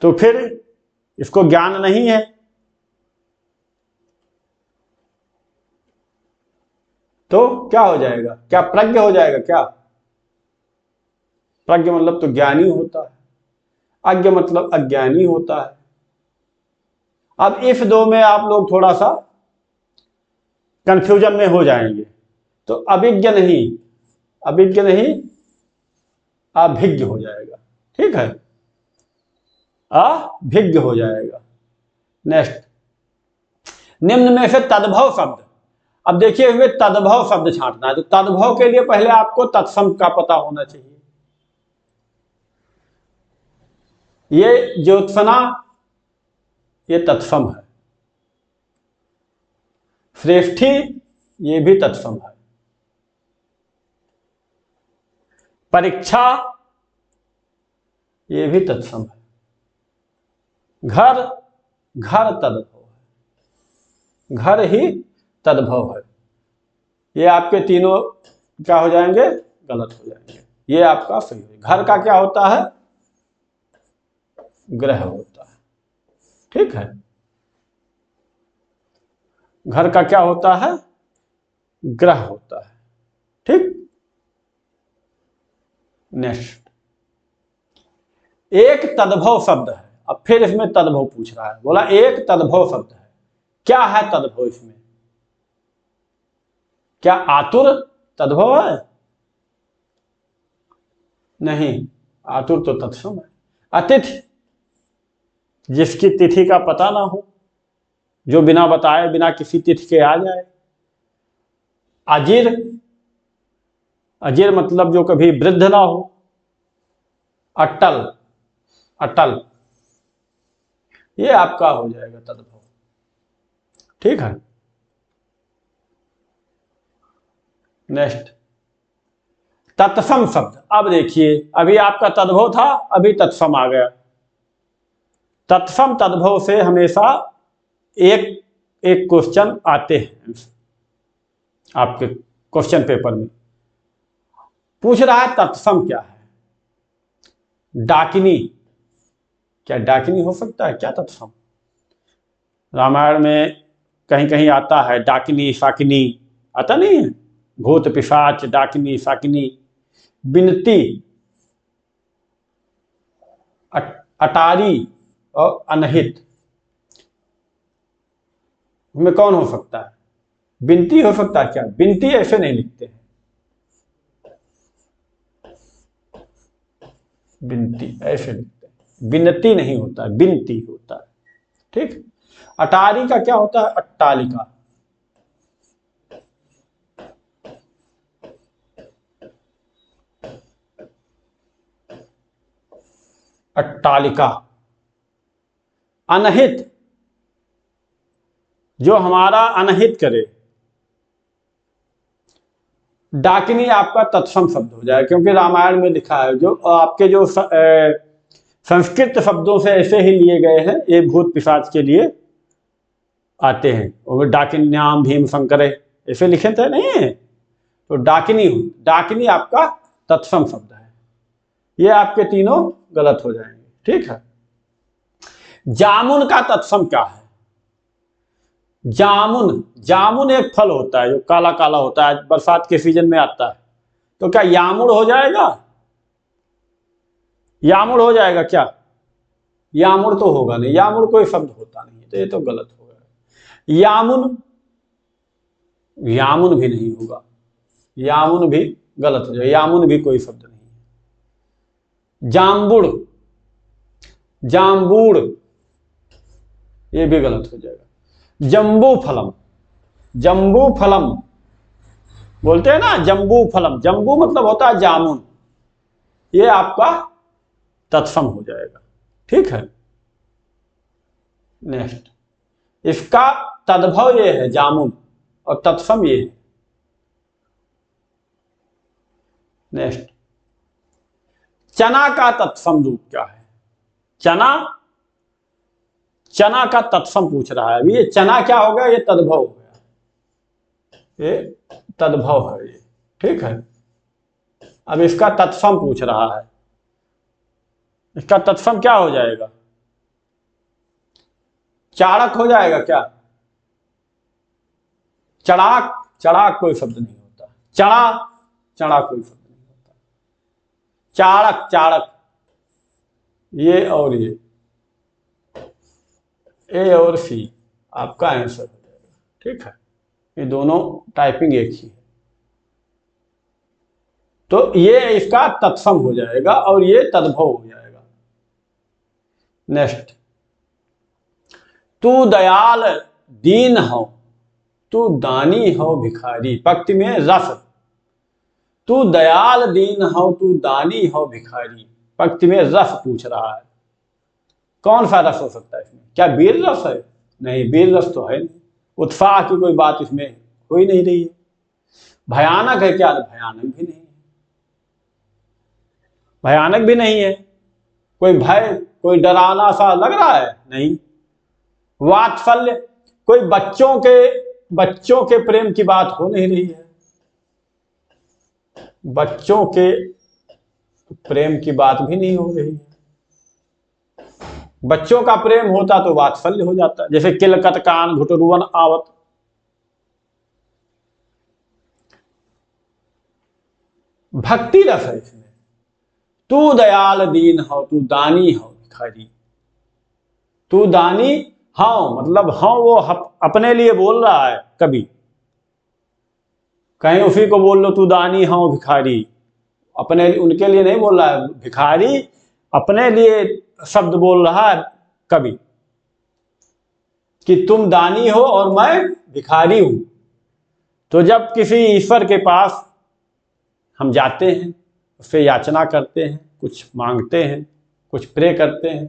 तो फिर इसको ज्ञान नहीं है, तो क्या हो जाएगा? क्या प्रज्ञ हो जाएगा? क्या प्रज्ञ मतलब तो ज्ञानी होता है, अज्ञ मतलब अज्ञानी होता है। अब इस दो में आप लोग थोड़ा सा कंफ्यूजन में हो जाएंगे, तो अभिज्ञ नहीं, अभिज्ञ नहीं, अभिज्ञ हो जाएगा, ठीक है, अभिज्ञ हो जाएगा। नेक्स्ट, निम्न में से तद्भव शब्द। अब देखिए इसमें तद्भव शब्द छांटना है, तो तद्भव के लिए पहले आपको तत्सम का पता होना चाहिए। ये ज्योत्सना, ये तत्सम है। श्रेष्ठी, ये भी तत्सम है। परीक्षा, ये भी तत्सम है। घर, घर तद्भव है, घर ही तद्भव है। ये आपके तीनों क्या हो जाएंगे? गलत हो जाएंगे। ये आपका सही है। घर का क्या होता है? ग्रह होता है, ठीक है। घर का क्या होता है? ग्रह होता है, ठीक। नेक्स्ट, एक तद्भव शब्द है। अब फिर इसमें तद्भव पूछ रहा है, बोला एक तद्भव शब्द है। क्या है तद्भव इसमें? क्या आतुर तद्भव है? नहीं, आतुर तो तत्सम है। अतिथि, जिसकी तिथि का पता ना हो, जो बिना बताए बिना किसी तिथि के आ जाए। अजीर, अजीर मतलब जो कभी वृद्ध ना हो। अटल, अटल, ये आपका हो जाएगा तद्भव, ठीक है। नेक्स्ट, तत्सम शब्द। अब देखिए, अभी आपका तद्भव था, अभी तत्सम आ गया। तत्सम तद्भव से हमेशा एक एक क्वेश्चन आते हैं आपके क्वेश्चन पेपर में। पूछ रहा है तत्सम क्या है? डाकिनी, क्या डाकिनी हो सकता है क्या तत्सम? रामायण में कहीं कहीं आता है डाकिनी शाकिनी, आता नहीं है? भूत पिशाच डाकिनी शाकिनी। विनती, अटारी और अनहित में कौन हो सकता है? बिनती हो सकता है क्या? बिनती ऐसे नहीं लिखते हैं, बिनती ऐसे लिखते हैं, बिनती नहीं होता है, बिनती होता है। ठीक। अटारी का क्या होता है? अट्टालिका। अट्टालिका। अनहित, जो हमारा अनहित करे। डाकिनी आपका तत्सम शब्द हो जाए, क्योंकि रामायण में लिखा है, जो आपके जो संस्कृत शब्दों से ऐसे ही लिए गए हैं, ये भूत पिशाच के लिए आते हैं। और डाकिन्याम भीम शंकरे ऐसे लिखे थे नहीं है, तो डाकिनी, डाकिनी आपका तत्सम शब्द है। ये आपके तीनों गलत हो जाएंगे। ठीक है। जामुन का तत्सम क्या है? जामुन, जामुन एक फल होता है जो काला काला होता है, बरसात के सीजन में आता है। तो क्या यामुड़ हो जाएगा? यामुड़ हो जाएगा क्या? यामुड़ तो होगा नहीं, यामुड़ कोई शब्द होता नहीं, तो ये तो गलत होगा। यामुन, यामुन भी नहीं होगा, यामुन भी गलत हो जाएगा, यामुन भी कोई शब्द नहीं है। जाम्बुड़, जाम्बूड़, ये भी गलत हो जाएगा। जम्बू फलम, जम्बू फलम बोलते हैं ना, जम्बू फलम, जम्बू मतलब होता है जामुन, ये आपका तत्सम हो जाएगा। ठीक है। नेक्स्ट, इसका तद्भव ये है जामुन और तत्सम ये है। नेक्स्ट, चना का तत्सम रूप क्या है? चना, चना का तत्सम पूछ रहा है अभी। ये चना क्या हो गया? ये तद्भव हो गया, ये तद्भव है ये। ठीक है। अब इसका तत्सम पूछ रहा है, इसका तत्सम क्या हो जाएगा? चाणक हो जाएगा क्या? चढ़ाक, चढ़ाक कोई शब्द नहीं होता। चढ़ा, चढ़ा कोई शब्द नहीं होता। चाणक, चाणक, ये और ये, ए और सी आपका आंसर हो जाएगा। ठीक है। ये दोनों टाइपिंग एक ही है, तो ये इसका तत्सम हो जाएगा और ये तद्भव हो जाएगा। नेक्स्ट, तू दयाल दीन हो, तू दानी हो भिखारी। पंक्ति में रस, तू दयाल दीन हो, तू दानी हो भिखारी। पंक्ति में रस पूछ रहा है, कौन सा रस हो सकता है इसमें? क्या वीर रस है? नहीं, वीर रस तो है नहीं, उत्साह की कोई बात इसमें हो ही नहीं रही है। भयानक है क्या? भयानक भी नहीं है, भयानक भी नहीं है। कोई भय, कोई डरावना सा लग रहा है? नहीं। वात्सल्य, कोई बच्चों के प्रेम की बात हो नहीं रही है, बच्चों के प्रेम की बात भी नहीं हो रही है। बच्चों का प्रेम होता तो वात्सल्य हो जाता, जैसे किलकत कान घुटरुवन आवत। भक्ति रस है इसमें, तू दयाल दीन हो, तू दानी हो भिखारी। तू दानी, हाँ मतलब हाँ वो अपने लिए बोल रहा है, कभी कहीं उसी को बोल लो तू दानी हाँ भिखारी, अपने उनके लिए नहीं बोल रहा है। भिखारी अपने लिए शब्द बोल रहा है कभी, कि तुम दानी हो और मैं भिखारी हूं। तो जब किसी ईश्वर के पास हम जाते हैं, उससे याचना करते हैं, कुछ मांगते हैं, कुछ प्रे करते हैं,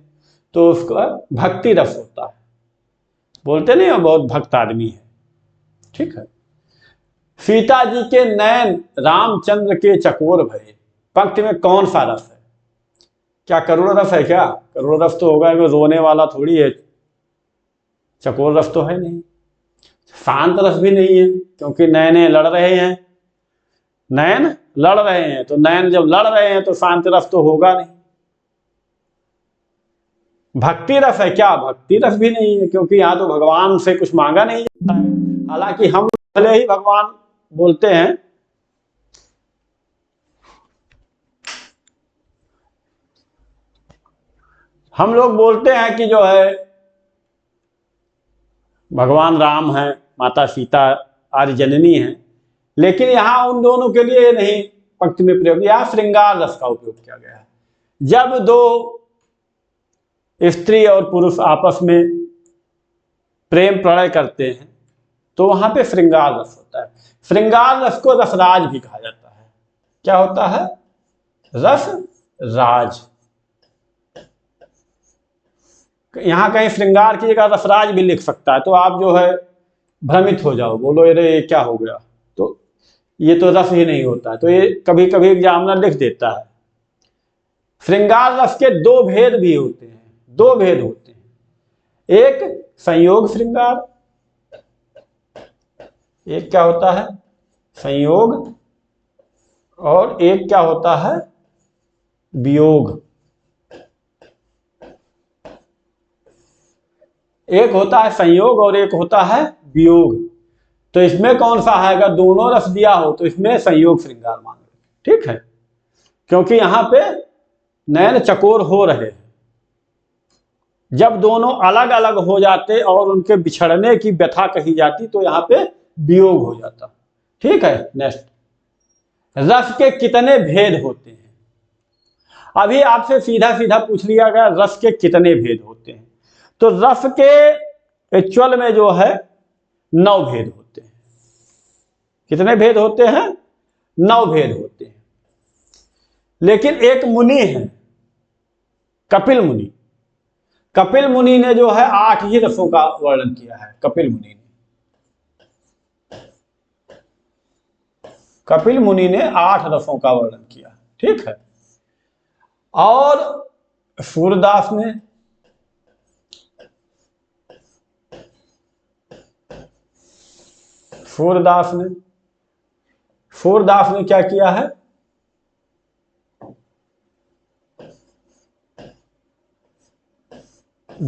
तो उसका भक्ति रस होता है। बोलते नहीं हो बहुत भक्त आदमी है। ठीक है। सीता जी के नयन रामचंद्र के चकोर भये। पंक्ति में कौन सा रस है? क्या करुण रस है क्या? करुण रस तो होगा, रोने वाला थोड़ी है। चकोर रस तो है नहीं। शांत रस भी नहीं है, क्योंकि नयने लड़ रहे हैं, नयन लड़ रहे हैं, तो नयन जब लड़ रहे हैं तो शांत रस तो होगा नहीं। भक्ति रस है क्या? भक्ति रस भी नहीं है, क्योंकि यहां तो भगवान से कुछ मांगा नहीं जाता है। हालांकि हम भले ही भगवान बोलते हैं, हम लोग बोलते हैं कि जो है भगवान राम हैं, माता सीता आर्य जननी हैं, लेकिन यहाँ उन दोनों के लिए नहीं पंक्ति में प्रयोग, यहाँ श्रृंगार रस का उपयोग किया गया है। जब दो स्त्री और पुरुष आपस में प्रेम प्रणय करते हैं तो वहां पे श्रृंगार रस होता है। श्रृंगार रस को रसराज भी कहा जाता है। क्या होता है? रस राज। यहां कहीं श्रृंगार की जगह रसराज भी लिख सकता है, तो आप जो है भ्रमित हो जाओ, बोलो अरे ये क्या हो गया, तो ये तो रस ही नहीं होता है। तो ये कभी कभी एग्जामिनर लिख देता है। श्रृंगार रस के दो भेद भी होते हैं, दो भेद होते हैं। एक संयोग श्रृंगार, एक क्या होता है? संयोग, और एक क्या होता है? वियोग। एक होता है संयोग और एक होता है वियोग। तो इसमें कौन सा है? अगर दोनों रस दिया हो तो इसमें संयोग श्रृंगार मान लो, ठीक है, क्योंकि यहां पे नयन चकोर हो रहे हैं। जब दोनों अलग अलग हो जाते और उनके बिछड़ने की व्यथा कही जाती तो यहां पे वियोग हो जाता, ठीक है। नेक्स्ट, रस के कितने भेद होते हैं? अभी आपसे सीधा सीधा पूछ लिया गया रस के कितने भेद होते हैं, तो रस के एक्चुअल में जो है 9 भेद होते हैं। कितने भेद होते हैं? 9 भेद होते हैं। लेकिन एक मुनि है, कपिल मुनि। कपिल मुनि ने जो है 8 ही रसों का वर्णन किया है। कपिल मुनि ने 8 रसों का वर्णन किया, ठीक है। और सूरदास ने क्या किया है?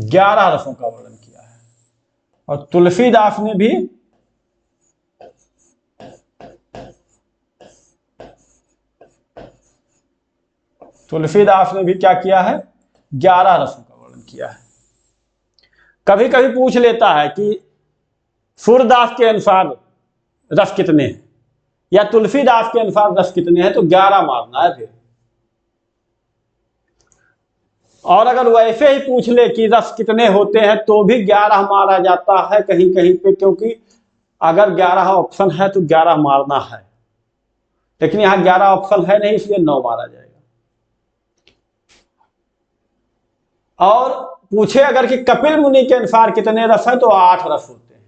11 रसों का वर्णन किया है। और तुलसीदास ने भी क्या किया है? 11 रसों का वर्णन किया है। कभी कभी पूछ लेता है कि सूरदास के अनुसार रस कितने हैं या तुलसीदास के अनुसार रस कितने हैं, तो 11 मारना है फिर। और अगर वैसे ही पूछ ले कि रस कितने होते हैं तो भी 11 मारा जाता है कहीं कहीं पे, क्योंकि अगर 11 ऑप्शन है तो 11 मारना है, लेकिन यहां 11 ऑप्शन है नहीं, इसलिए 9 मारा जाएगा। और पूछे अगर कि कपिल मुनि के अनुसार कितने रस है, तो 8 रस होते हैं।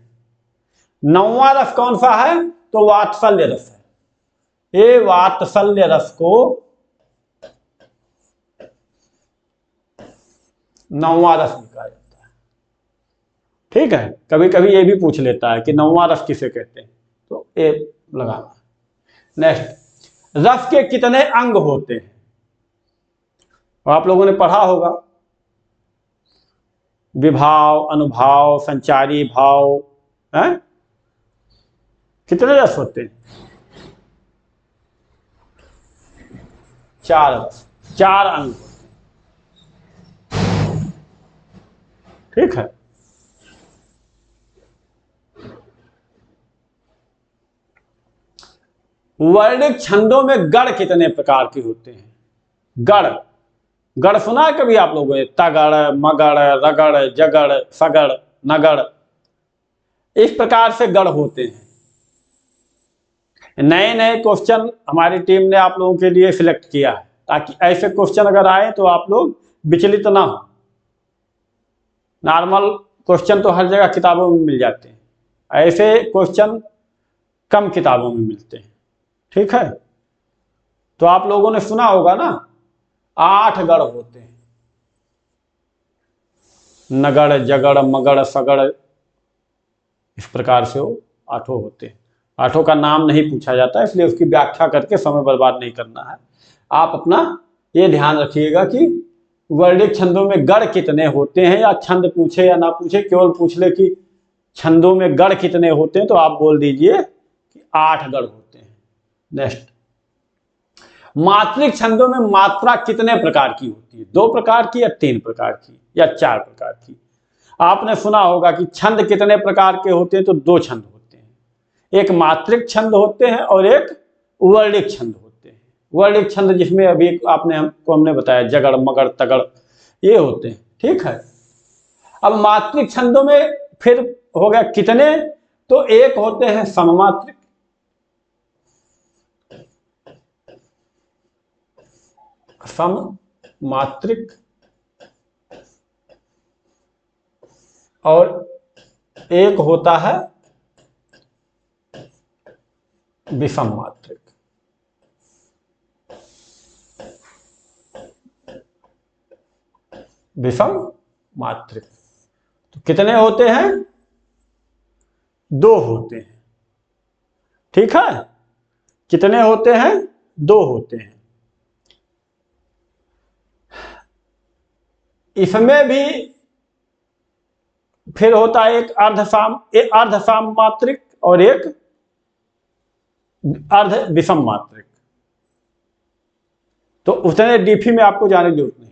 9वां रस कौन सा है? तो वात्सल्य रस है। ये वात्सल्य रस को 9वां रस कहा जाता है, ठीक है। कभी कभी ये भी पूछ लेता है कि 9वां रस किसे कहते हैं, तो ये लगाना। नेक्स्ट, रस के कितने अंग होते हैं? आप लोगों ने पढ़ा होगा, विभाव, अनुभाव, संचारी भाव, है? कितने रस होते हैं? 4 रस, 4 अंग, ठीक है। वर्णिक छंदों में गढ़ कितने प्रकार के होते हैं? गढ़ सुना है कभी आप लोगों ने? तगड़, मगड़, रगड़, जगड़, सगड़, नगड़, इस प्रकार से गढ़ होते हैं। नए नए क्वेश्चन हमारी टीम ने आप लोगों के लिए सिलेक्ट किया है, ताकि ऐसे क्वेश्चन अगर आए तो आप लोग विचलित ना हो। नॉर्मल क्वेश्चन तो हर जगह किताबों में मिल जाते हैं, ऐसे क्वेश्चन कम किताबों में मिलते हैं, ठीक है। तो आप लोगों ने सुना होगा ना, 8 गढ़ होते हैं, नगड़, जगड़, मगड़, सगड़, इस प्रकार से वो 8 होते हैं। 8 का नाम नहीं पूछा जाता, इसलिए उसकी व्याख्या करके समय बर्बाद नहीं करना है। आप अपना ये ध्यान रखिएगा कि वर्णिक छंदों में गढ़ कितने होते हैं, या छंद पूछे या ना पूछे, केवल पूछ ले कि छंदों में गढ़ कितने होते हैं, तो आप बोल दीजिए कि 8 गढ़ होते हैं। नेक्स्ट, मात्रिक छंदों में मात्रा कितने प्रकार की होती है? 2 प्रकार की या 3 प्रकार की या 4 प्रकार की? आपने सुना होगा कि छंद कितने प्रकार के होते हैं, तो 2 छंद होते हैं, एक मात्रिक छंद होते हैं और एक वर्णिक छंद होते हैं। वर्णिक छंद जिसमें अभी हमने बताया जगड़ मगड़ तगड़ ये होते हैं, ठीक है। अब मात्रिक छंदों में फिर हो गया कितने, तो एक होते हैं सममात्रिक, सममात्रिक और एक होता है विषम मात्रिक। विषम मात्रिक तो कितने होते हैं? 2 होते हैं, ठीक है। कितने होते हैं? 2 होते हैं। इसमें भी फिर होता है एक अर्धसाम मात्रिक और एक अर्ध विषम मात्रिक। तो उतने डीपी में आपको जाने की जरूरत नहीं।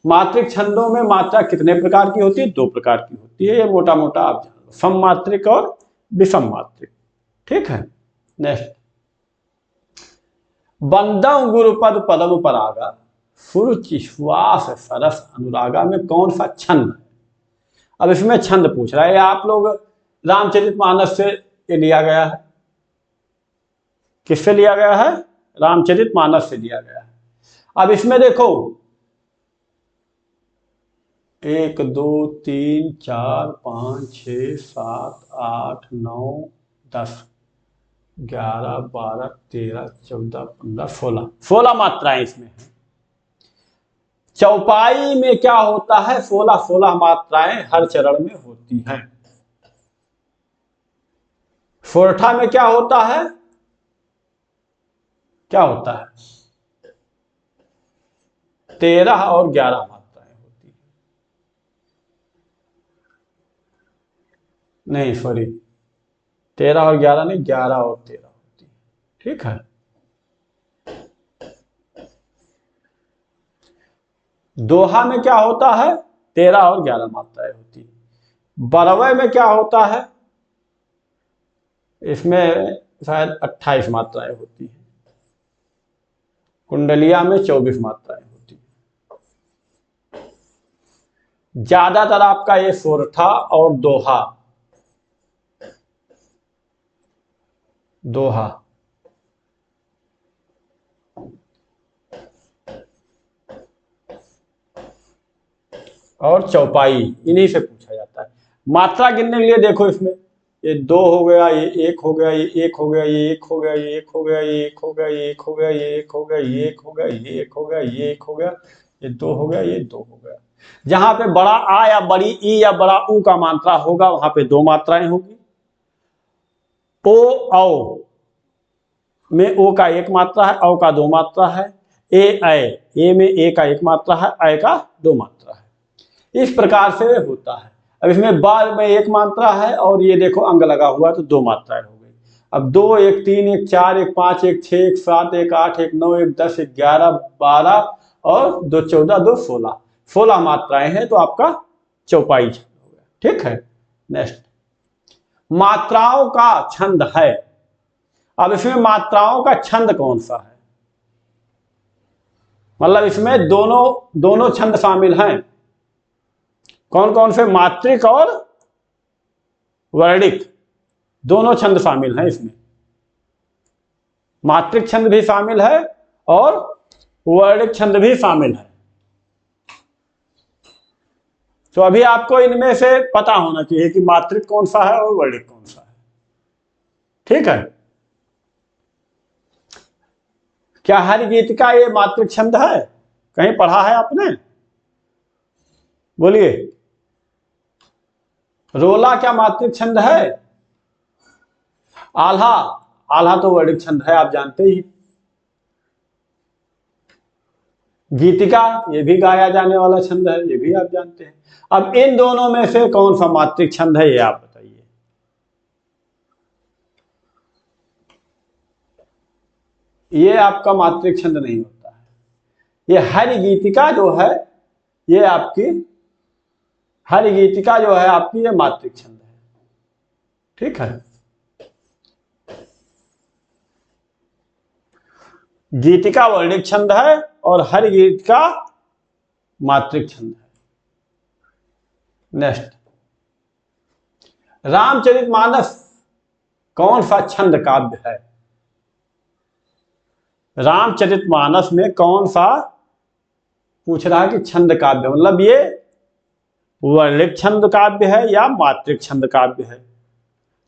मात्रिक छंदों में मात्रा कितने प्रकार की होती है? 2 प्रकार की होती है, ये मोटा मोटा आप जान लो, सम मात्रिक और विषम मात्रिक, ठीक है। नेक्स्ट, बंदम गुरुपद पदम परागा सुरुचि श्वास सरस अनुरागा में कौन सा छंद है? अब इसमें छंद पूछ रहा है, आप लोग रामचरितमानस से ये लिया गया है। किससे लिया गया है? रामचरितमानस से लिया गया है। अब इसमें देखो 1 2 3 4 5 6 7 8 9 10 11 12 13 14 15 16 मात्राएं इसमें है। चौपाई में क्या होता है? 16 मात्राएं हर चरण में होती हैं। सोरठा में क्या होता है? क्या होता है? 13 और 11 मात्राएं होती है। नहीं सॉरी, 13 और 11 नहीं, 11 और 13 होती है, ठीक है। दोहा में क्या होता है? 13 और 11 मात्राएं होती है। बरवय में क्या होता है? इसमें शायद 28 मात्राएं होती है। कुंडलिया में 24 मात्राएं होती है। ज्यादातर आपका ये सोरठा और दोहा और चौपाई इन्हीं से पूछा जाता है। मात्रा गिनने के लिए देखो इसमें ये 2 हो गया, ये 1 हो गया, ये 1 हो गया, ये 1 हो गया, ये 1 हो गया, ये 1 हो गया, ये 1 हो गया, ये 1 हो गया, ये 1 हो गया, ये 1 हो गया, ये 1 हो गया, ये 2 हो गया, ये 2 हो गया। जहां पे बड़ा आ या बड़ी ई या बड़ा ऊ का मात्रा होगा वहां पे 2 मात्राएं होगी। ओ औ में ओ का 1 मात्रा है, औ का 2 मात्रा है। ए में ए का 1 मात्रा है, ऐ का 2 मात्रा है। इस प्रकार से होता है। अब इसमें बार में 1 मात्रा है और ये देखो अंग लगा हुआ तो 2 मात्राएं हो गई। अब 2 1 3 1 4 1 5 1 6 1 7 1 8 1 9 1 10 1 11 12 और 2 14 2 16 मात्राएं हैं, तो आपका चौपाई हो गया, ठीक है। नेक्स्ट, मात्राओं का छंद है। अब इसमें मात्राओं का छंद कौन सा है? मतलब इसमें दोनों छंद शामिल हैं। कौन कौन से? मात्रिक और वर्णिक दोनों छंद शामिल हैं इसमें। मात्रिक छंद भी शामिल है और वर्णिक छंद भी शामिल है। तो अभी आपको इनमें से पता होना चाहिए कि मात्रिक कौन सा है और वर्णिक कौन सा है, ठीक है। क्या हर गीत का ये मात्रिक छंद है? कहीं पढ़ा है आपने? बोलिए। रोला क्या मात्रिक छंद है? आल्हा तो वर्णिक छंद है, आप जानते ही। गीतिका ये भी गाया जाने वाला छंद है, ये भी आप जानते हैं। अब इन दोनों में से कौन सा मात्रिक छंद है, ये आप बताइए। ये आपका मात्रिक छंद नहीं होता है। ये हरि गीतिका जो है, ये आपकी हरि गीतिका जो है आपकी, ये मात्रिक छंद है। ठीक है, गीतिका वर्णिक छंद है और हरि गीतिका मात्रिक छंद है। नेक्स्ट, रामचरितमानस कौन सा छंद काव्य है? रामचरितमानस में कौन सा पूछ रहा है कि छंद काव्य, मतलब ये वर्णिक छंद काव्य है या मात्रिक छंद काव्य है?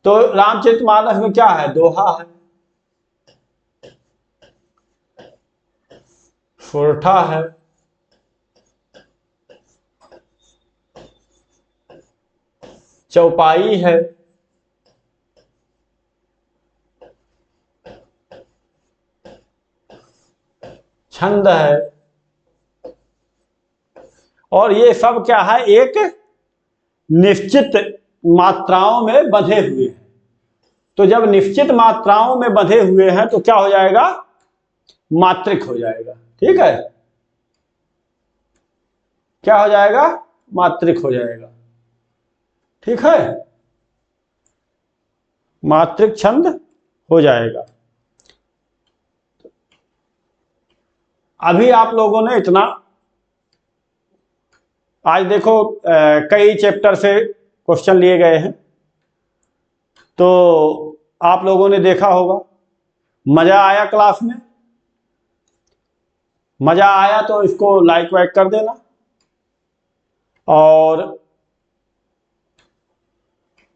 तो रामचरितमानस में क्या है? दोहा है, सोरठा है, चौपाई है, छंद है, और ये सब क्या है? एक निश्चित मात्राओं में बंधे हुए हैं। तो जब निश्चित मात्राओं में बंधे हुए हैं तो क्या हो जाएगा? मात्रिक हो जाएगा। ठीक है, क्या हो जाएगा? मात्रिक हो जाएगा। ठीक है, मात्रिक छंद हो जाएगा। अभी आप लोगों ने इतना, आज देखो कई चैप्टर से क्वेश्चन लिए गए हैं, तो आप लोगों ने देखा होगा। मजा आया क्लास में? मजा आया तो इसको लाइक वाइक कर देना, और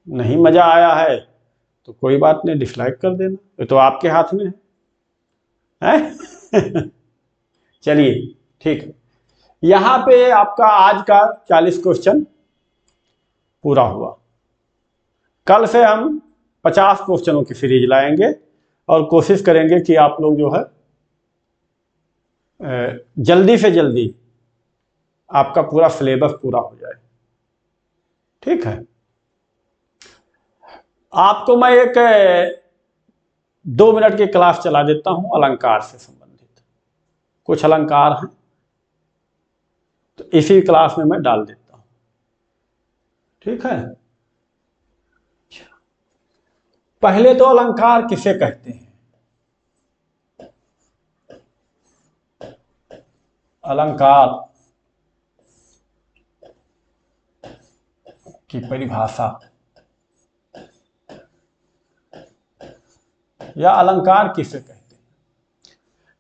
नहीं मजा आया है तो कोई बात नहीं, डिसलाइक कर देना, ये तो आपके हाथ में है। चलिए ठीक है, यहां पे आपका आज का 40 क्वेश्चन पूरा हुआ। कल से हम 50 क्वेश्चनों की सीरीज लाएंगे और कोशिश करेंगे कि आप लोग जो है जल्दी से जल्दी आपका पूरा सिलेबस पूरा हो जाए। ठीक है, आपको मैं एक 2 मिनट की क्लास चला देता हूं अलंकार से संबंधित। कुछ अलंकार हैं तो इसी क्लास में मैं डाल देता हूं। ठीक है, पहले तो अलंकार किसे कहते हैं? अलंकार की परिभाषा या अलंकार किसे कहते हैं?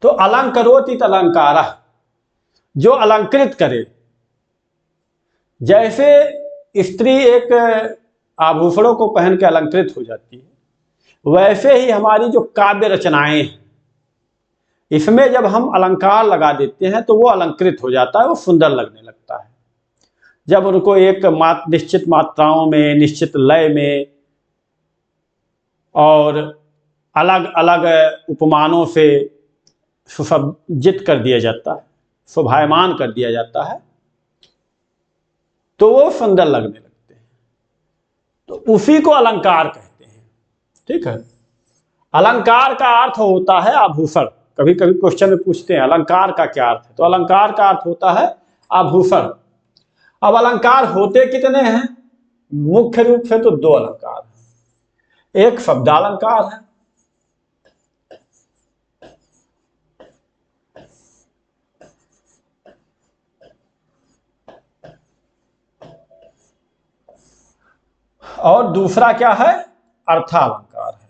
तो अलंकरोतित अलंकारः, जो अलंकृत करे। जैसे स्त्री एक आभूषणों को पहन के अलंकृत हो जाती है, वैसे ही हमारी जो काव्य रचनाएं हैं, इसमें जब हम अलंकार लगा देते हैं तो वो अलंकृत हो जाता है, वो सुंदर लगने लगता है। जब उनको एक निश्चित मात्राओं में, निश्चित लय में और अलग अलग उपमानों से सुसज्जित कर दिया जाता है, शोभायमान कर दिया जाता है, तो वो सुंदर लगने लगते हैं। तो उसी को अलंकार कहते हैं। ठीक है, अलंकार का अर्थ होता है आभूषण। कभी कभी क्वेश्चन में पूछते हैं अलंकार का क्या अर्थ है, तो अलंकार का अर्थ होता है आभूषण। अब अलंकार होते कितने हैं? मुख्य रूप से तो 2 अलंकार हैं। एक शब्दालंकार है, और दूसरा क्या है? अर्थालंकार है।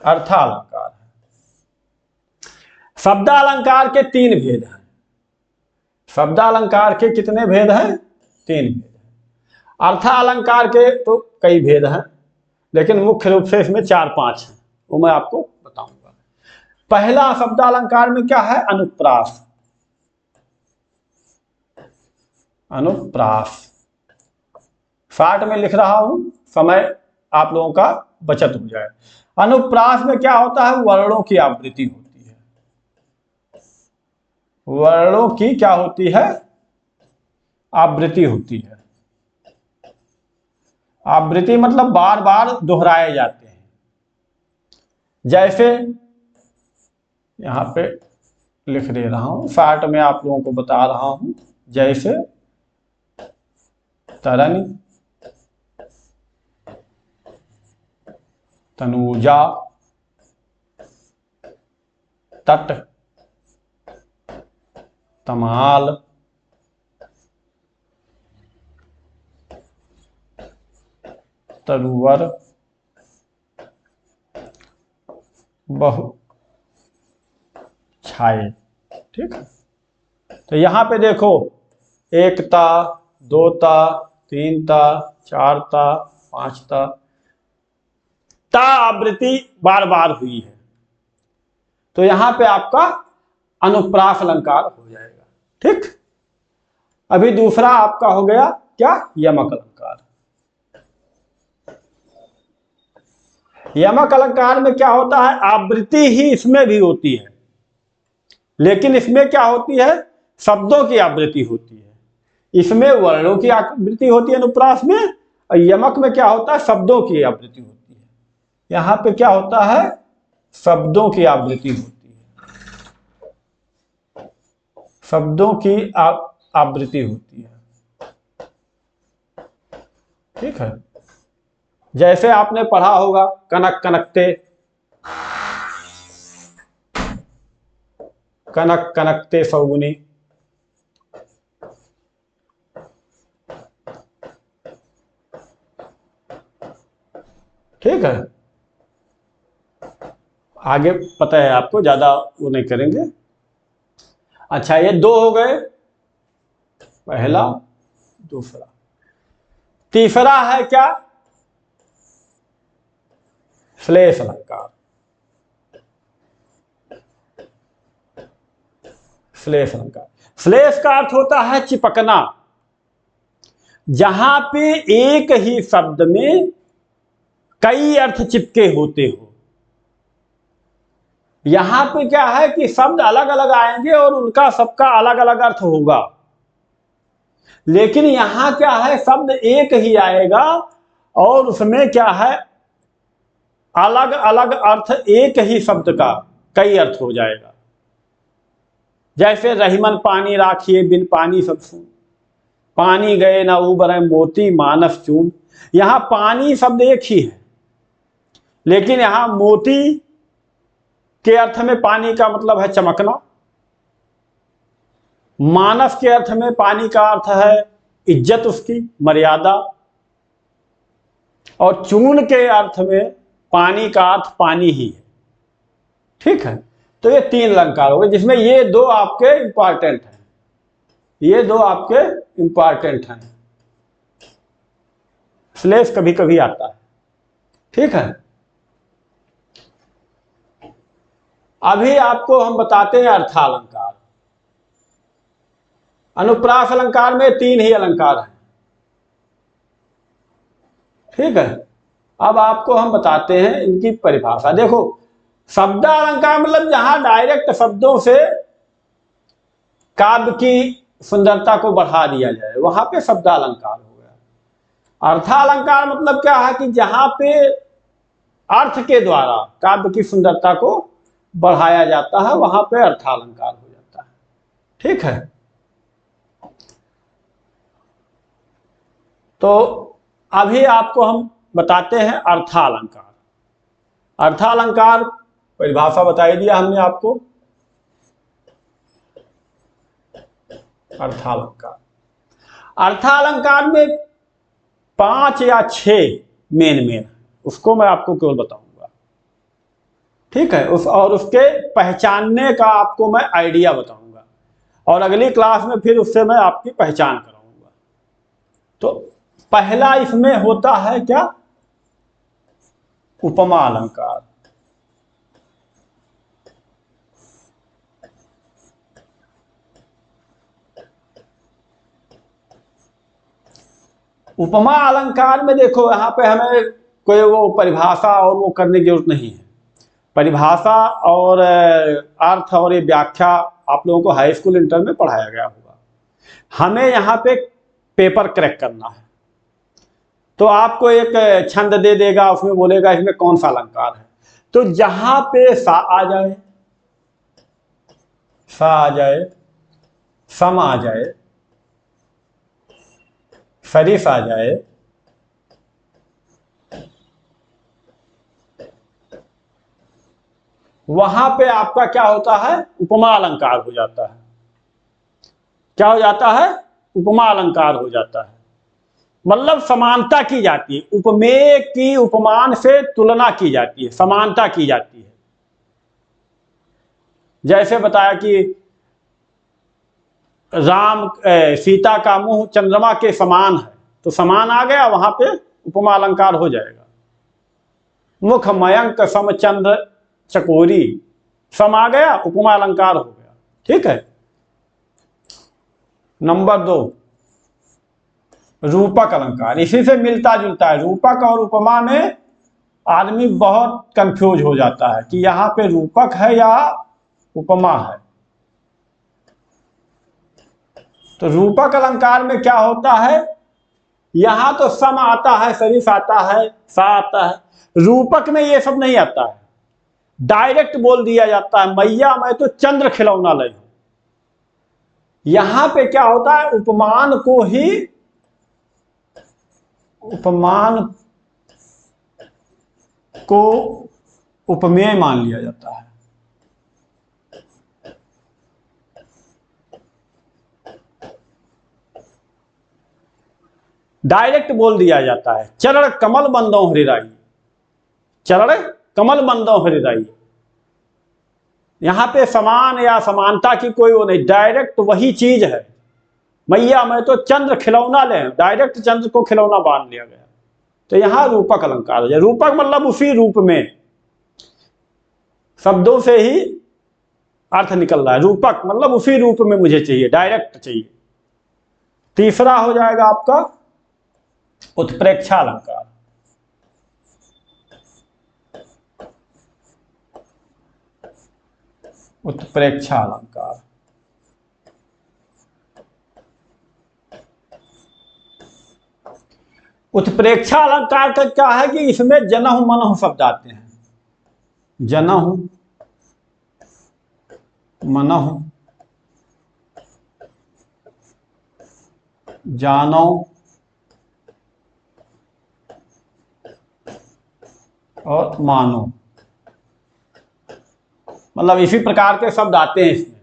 अर्थालंकार है। शब्दालंकार के 3 भेद हैं। शब्दालंकार के कितने भेद हैं? 3 भेद हैं। अर्थालंकार के तो कई भेद हैं, लेकिन मुख्य रूप से इसमें 4-5 हैं, वो मैं आपको बताऊंगा। पहला शब्दालंकार में क्या है? अनुप्रास। अनुप्रास शॉर्ट में लिख रहा हूं, समय आप लोगों का बचत हो जाए। अनुप्रास में क्या होता है? वर्णों की आवृत्ति होती है। वर्णों की क्या होती है? आवृत्ति होती है। आवृत्ति मतलब बार बार दोहराए जाते हैं। जैसे यहां पे लिख दे रहा हूं, शॉर्ट में आप लोगों को बता रहा हूं। जैसे तरन, तनुजा, तट, तमाल, तरुवर, बहु छाये। ठीक है, तो यहां पे देखो, एक ता, दो ता, तीन ता, चार ता, पांच ता, ता आवृत्ति बार बार हुई है, तो यहां पे आपका अनुप्रास अलंकार हो जाएगा। ठीक, अभी दूसरा आपका हो गया क्या, यमक अलंकार। यमक अलंकार में क्या होता है, आवृत्ति ही इसमें भी होती है, लेकिन इसमें क्या होती है, शब्दों की आवृत्ति होती है। इसमें वर्णों की आवृत्ति होती है अनुप्रास में, और यमक में क्या होता है, शब्दों की आवृत्ति होती है। यहां पे क्या होता है, शब्दों की आवृत्ति होती है, शब्दों की आवृत्ति होती है। ठीक है, जैसे आपने पढ़ा होगा कनक कनकते, कनक कनकते सौगुनी। ठीक है, आगे पता है आपको, ज्यादा वो नहीं करेंगे। अच्छा, ये दो हो गए, पहला दूसरा। तीसरा है क्या, श्लेष अलंकार। श्लेष अलंकार, श्लेष का अर्थ होता है चिपकना, जहां पे एक ही शब्द में कई अर्थ चिपके होते हो। यहां पे क्या है कि शब्द अलग अलग आएंगे और उनका सबका अलग अलग अर्थ होगा, लेकिन यहां क्या है, शब्द एक ही आएगा और उसमें क्या है, अलग अलग अर्थ, एक ही शब्द का कई अर्थ हो जाएगा। जैसे रहीमन पानी राखिए बिन पानी सब सून, पानी गए ना उबरे मोती मानस चून। यहां पानी शब्द एक ही है, लेकिन यहां मोती के अर्थ में पानी का मतलब है चमकना, मानस के अर्थ में पानी का अर्थ है इज्जत, उसकी मर्यादा, और चून के अर्थ में पानी का अर्थ पानी ही है। ठीक है, तो ये तीन अलंकार हो गए, जिसमें ये दो आपके इंपॉर्टेंट हैं, ये दो आपके इंपॉर्टेंट हैं। श्लेष कभी कभी आता है। ठीक है, अभी आपको हम बताते हैं अर्थालंकार। अनुप्रास अलंकार में तीन ही अलंकार हैं। ठीक है, अब आपको हम बताते हैं इनकी परिभाषा। देखो, शब्दालंकार मतलब जहां डायरेक्ट शब्दों से काव्य की सुंदरता को बढ़ा दिया जाए, वहां पे शब्दालंकार हो गया। अर्थालंकार मतलब क्या है कि जहां पे अर्थ के द्वारा काव्य की सुंदरता को बढ़ाया जाता है, वहां पे अर्थालंकार हो जाता है। ठीक है, तो अभी आपको हम बताते हैं अर्थालंकार। अर्थालंकार परिभाषा बताई दिया हमने आपको। अर्थालंकार, अर्थालंकार में 5 या 6 मेन उसको मैं आपको केवल बताऊंगा। ठीक है, और उसके पहचानने का आपको मैं आइडिया बताऊंगा, और अगली क्लास में फिर उससे मैं आपकी पहचान कराऊंगा। तो पहला इसमें होता है क्या, उपमा अलंकार। उपमा अलंकार में देखो, यहां पे हमें कोई वो परिभाषा और वो करने की जरूरत नहीं है। परिभाषा और अर्थ और ये व्याख्या आप लोगों को हाई स्कूल इंटर में पढ़ाया गया होगा। हमें यहाँ पे पेपर क्रैक करना है। तो आपको एक छंद दे देगा, उसमें बोलेगा इसमें कौन सा अलंकार है। तो जहां पे सा आ जाए, सा आ जाए, सम आ जाए, सरिफ आ जाए, वहां पे आपका क्या होता है, उपमा अलंकार हो जाता है। क्या हो जाता है, उपमा अलंकार हो जाता है। मतलब समानता की जाती है, उपमेय की उपमान से तुलना की जाती है, समानता की जाती है। जैसे बताया कि राम सीता का मुंह चंद्रमा के समान है, तो समान आ गया, वहां पे उपमा अलंकार हो जाएगा। मुख मयंक सम चंद्र चकोरी, सम आ गया, उपमा अलंकार हो गया। ठीक है। नंबर 2, रूपक अलंकार। इसी से मिलता जुलता है। रूपक और उपमा में आदमी बहुत कंफ्यूज हो जाता है कि यहां पे रूपक है या उपमा है। तो रूपक अलंकार में क्या होता है, यहां तो सम आता है, सरिफ आता है, सा आता है। रूपक में ये सब नहीं आता है, डायरेक्ट बोल दिया जाता है, मैया मैं तो चंद्र खिलौना लाई हूं। यहां पे क्या होता है, उपमान को ही, उपमान को उपमेय मान लिया जाता है। डायरेक्ट बोल दिया जाता है, चरण कमल बंदो हरिराई, चरण कमल बंदो हरिराई। यहां पे समान या समानता की कोई वो नहीं, डायरेक्ट वही चीज है। मैया मैं तो चंद्र खिलौना ले, डायरेक्ट चंद्र को खिलौना बांध लिया गया। तो यहां रूपक अलंकार हो जाए। रूपक मतलब उसी रूप में, शब्दों से ही अर्थ निकल रहा है। रूपक मतलब उसी रूप में मुझे चाहिए, डायरेक्ट चाहिए। तीसरा हो जाएगा आपका उत्प्रेक्षा अलंकार। उत्प्रेक्षा अलंकार, उत्प्रेक्षा अलंकार का क्या है कि इसमें जनहु मनहु शब्द आते हैं। जनहु मनहु, जानो और मानो, मतलब इसी प्रकार के शब्द आते हैं इसमें।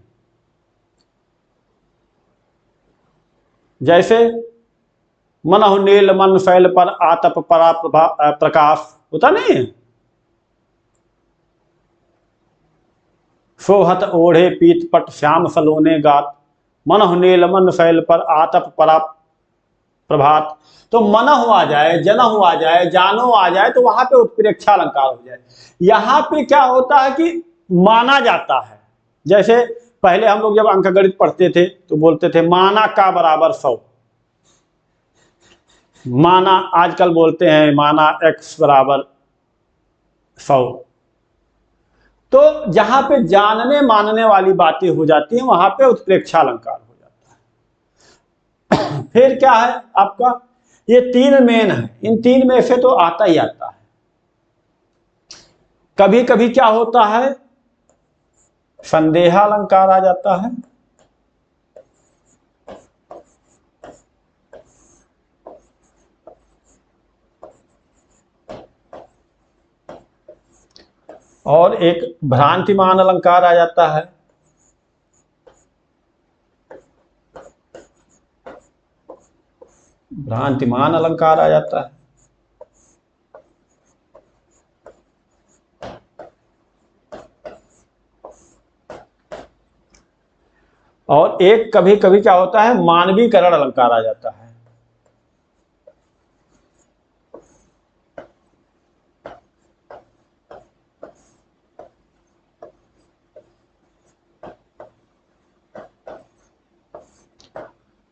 जैसे मनहु नील मन शैल पर आतप परा प्रकाश, होता नहीं है। सोहत ओढ़े पीत पट श्याम सलोने गात, मनहु नील मन शैल पर आतप परा प्रभात। तो मनहु आ जाए, जनहु आ जाए, जानो आ जाए, तो वहां पे उत्प्रेक्षा अलंकार हो जाए। यहां पे क्या होता है कि माना जाता है। जैसे पहले हम लोग जब अंकगणित पढ़ते थे तो बोलते थे माना का बराबर 100, माना आजकल बोलते हैं माना x बराबर 100। तो जहां पे जानने मानने वाली बातें हो जाती हैं वहां पे उत्प्रेक्षा अलंकार हो जाता है। फिर क्या है आपका, ये 3 मेन है, इन 3 में से तो आता ही आता है। कभी कभी क्या होता है, संदेहा अलंकार आ जाता है। और एक भ्रांतिमान अलंकार आ जाता है। भ्रांतिमान अलंकार आ जाता है। और एक कभी कभी क्या होता है, मानवीकरण अलंकार आ जाता है।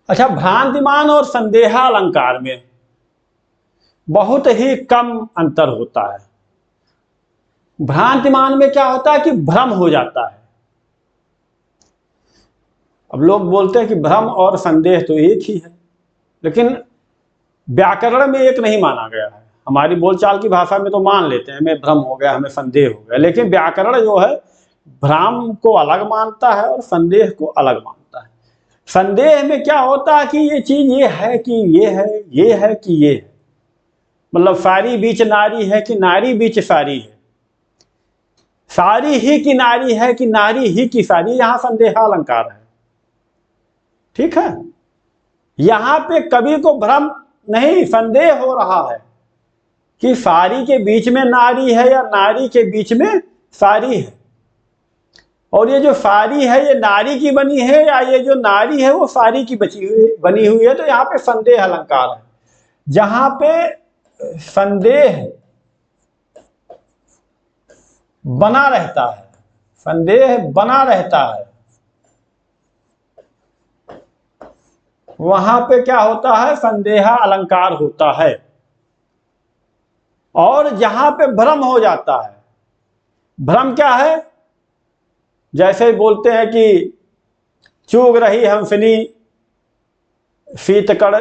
अच्छा, भ्रांतिमान और संदेहा अलंकार में बहुत ही कम अंतर होता है। भ्रांतिमान में क्या होता है कि भ्रम हो जाता है। अब लोग बोलते हैं कि भ्रम और संदेह तो एक ही है, लेकिन व्याकरण में एक नहीं माना गया है। हमारी बोलचाल की भाषा में तो मान लेते हैं, हमें भ्रम हो गया, हमें संदेह हो गया, लेकिन व्याकरण जो है भ्रम को अलग मानता है और संदेह को अलग मानता है। संदेह में क्या होता है कि ये चीज ये है कि ये है, ये है कि ये है, मतलब सारी बीच नारी है कि नारी बीच सारी है, सारी ही की नारी है कि नारी ही की सारी, यहां संदेहालंकार है। ठीक है, यहां पे कवि को भ्रम नहीं, संदेह हो रहा है कि सारी के बीच में नारी है या नारी के बीच में सारी है, और ये जो सारी है ये नारी की बनी है या ये जो नारी है वो सारी की बनी हुई है। तो यहाँ पे संदेह अलंकार है। जहां पे संदेह बना रहता है, संदेह बना रहता है, वहां पे क्या होता है, संदेह अलंकार होता है। और जहां पे भ्रम हो जाता है, भ्रम क्या है, जैसे बोलते हैं कि चूग रही हंसनी शीतकड़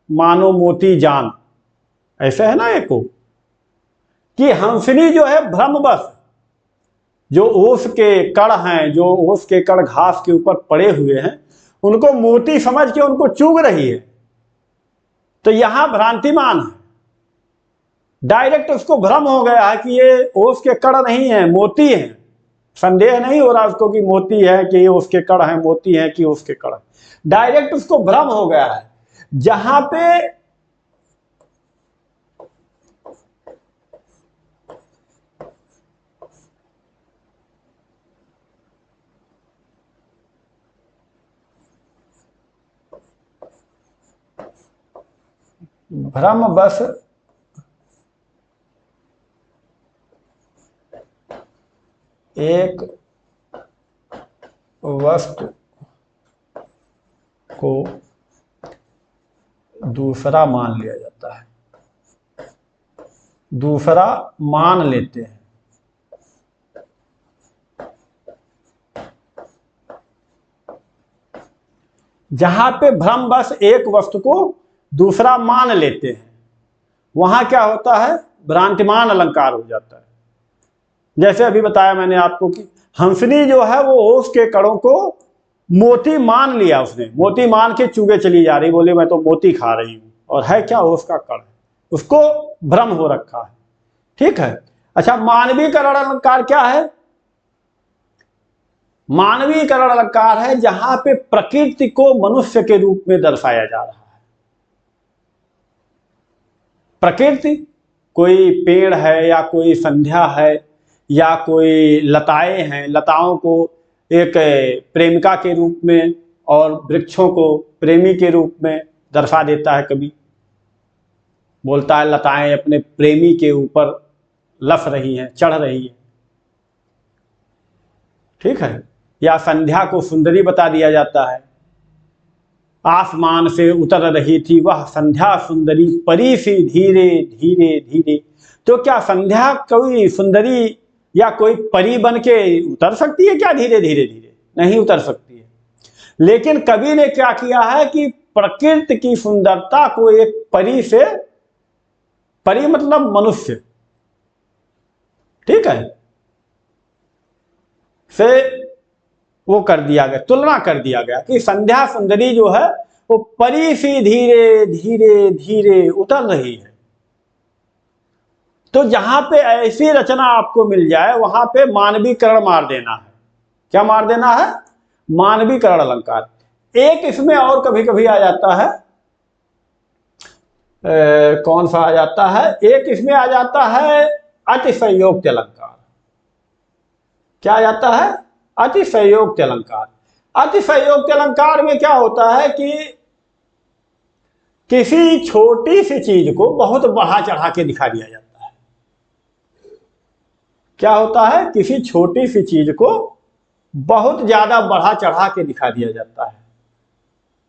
मानो मोती जान, ऐसे है ना एक को कि हंसनी जो है भ्रमवश जो ओस के कड़ हैं, जो ओस के कड़ घास के ऊपर पड़े हुए हैं, उनको मोती समझ के उनको चुग रही है। तो यहां भ्रांतिमान है, डायरेक्ट उसको भ्रम हो गया है कि ये ओस के कड़ नहीं है, मोती है। संदेह नहीं हो रहा उसको कि मोती है कि ये उसके कड़ है, मोती है कि उसके कड़ है, डायरेक्ट उसको भ्रम हो गया है। जहां पे भ्रम बस एक वस्तु को दूसरा मान लिया जाता है, दूसरा मान लेते हैं। जहां पे भ्रम बस एक वस्तु को दूसरा मान लेते हैं, वहां क्या होता है, भ्रांतिमान अलंकार हो जाता है। जैसे अभी बताया मैंने आपको कि हंसनी जो है वो ओस के कड़ों को मोती मान लिया, उसने मोती मान के चुगे चली जा रही, बोले मैं तो मोती खा रही हूं, और है क्या, ओस का कड़ है, उसको भ्रम हो रखा है। ठीक है। अच्छा, मानवीकरण अलंकार क्या है, मानवीकरण अलंकार है जहां पे प्रकृति को मनुष्य के रूप में दर्शाया जा रहा है। प्रकृति कोई पेड़ है या कोई संध्या है या कोई लताएं हैं, लताओं को एक प्रेमिका के रूप में और वृक्षों को प्रेमी के रूप में दर्शा देता है। कभी बोलता है लताएं अपने प्रेमी के ऊपर लफ रही हैं, चढ़ रही हैं। ठीक है। या संध्या को सुंदरी बता दिया जाता है, आसमान से उतर रही थी वह संध्या सुंदरी परी सी धीरे धीरे धीरे। तो क्या संध्या कोई सुंदरी या कोई परी बन के उतर सकती है क्या धीरे धीरे धीरे? नहीं उतर सकती है। लेकिन कवि ने क्या किया है कि प्रकृति की सुंदरता को एक परी से, परी मतलब मनुष्य, ठीक है, से वो कर दिया गया, तुलना कर दिया गया कि संध्या सुंदरी जो है वो परी सी धीरे धीरे धीरे उतर रही है। तो जहां पे ऐसी रचना आपको मिल जाए वहां पे मानवीकरण मार देना है। क्या मार देना है? मानवीकरण अलंकार। एक इसमें और कभी कभी आ जाता है, कौन सा आ जाता है, एक इसमें आ जाता है अतिशयोक्ति अलंकार। क्या आ जाता है? अतिशयोक्ति अलंकार। अतिशयोक्ति अलंकार में क्या होता है कि किसी छोटी सी चीज को बहुत बढ़ा चढ़ा के दिखा दिया जाता है। क्या होता है? किसी छोटी सी चीज को बहुत ज्यादा बढ़ा चढ़ा के दिखा दिया जाता है,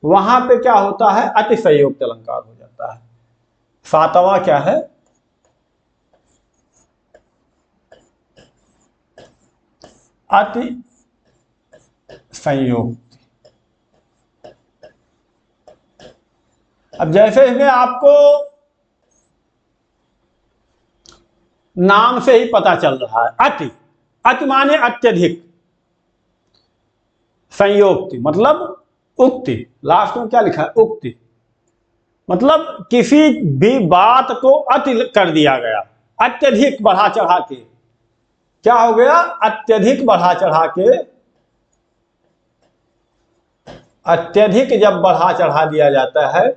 वहां पे क्या होता है? अतिशयोक्ति अलंकार हो जाता है। सातवां क्या है? अति संयोक्ति। अब जैसे इसमें आपको नाम से ही पता चल रहा है। अति, अति माने अत्यधिक, संयोक्ति मतलब उक्ति, लास्ट में क्या लिखा है, उक्ति, मतलब किसी भी बात को अति कर दिया गया, अत्यधिक बढ़ा चढ़ा के। क्या हो गया, अत्यधिक बढ़ा चढ़ा के। अत्यधिक जब बढ़ा चढ़ा दिया जाता है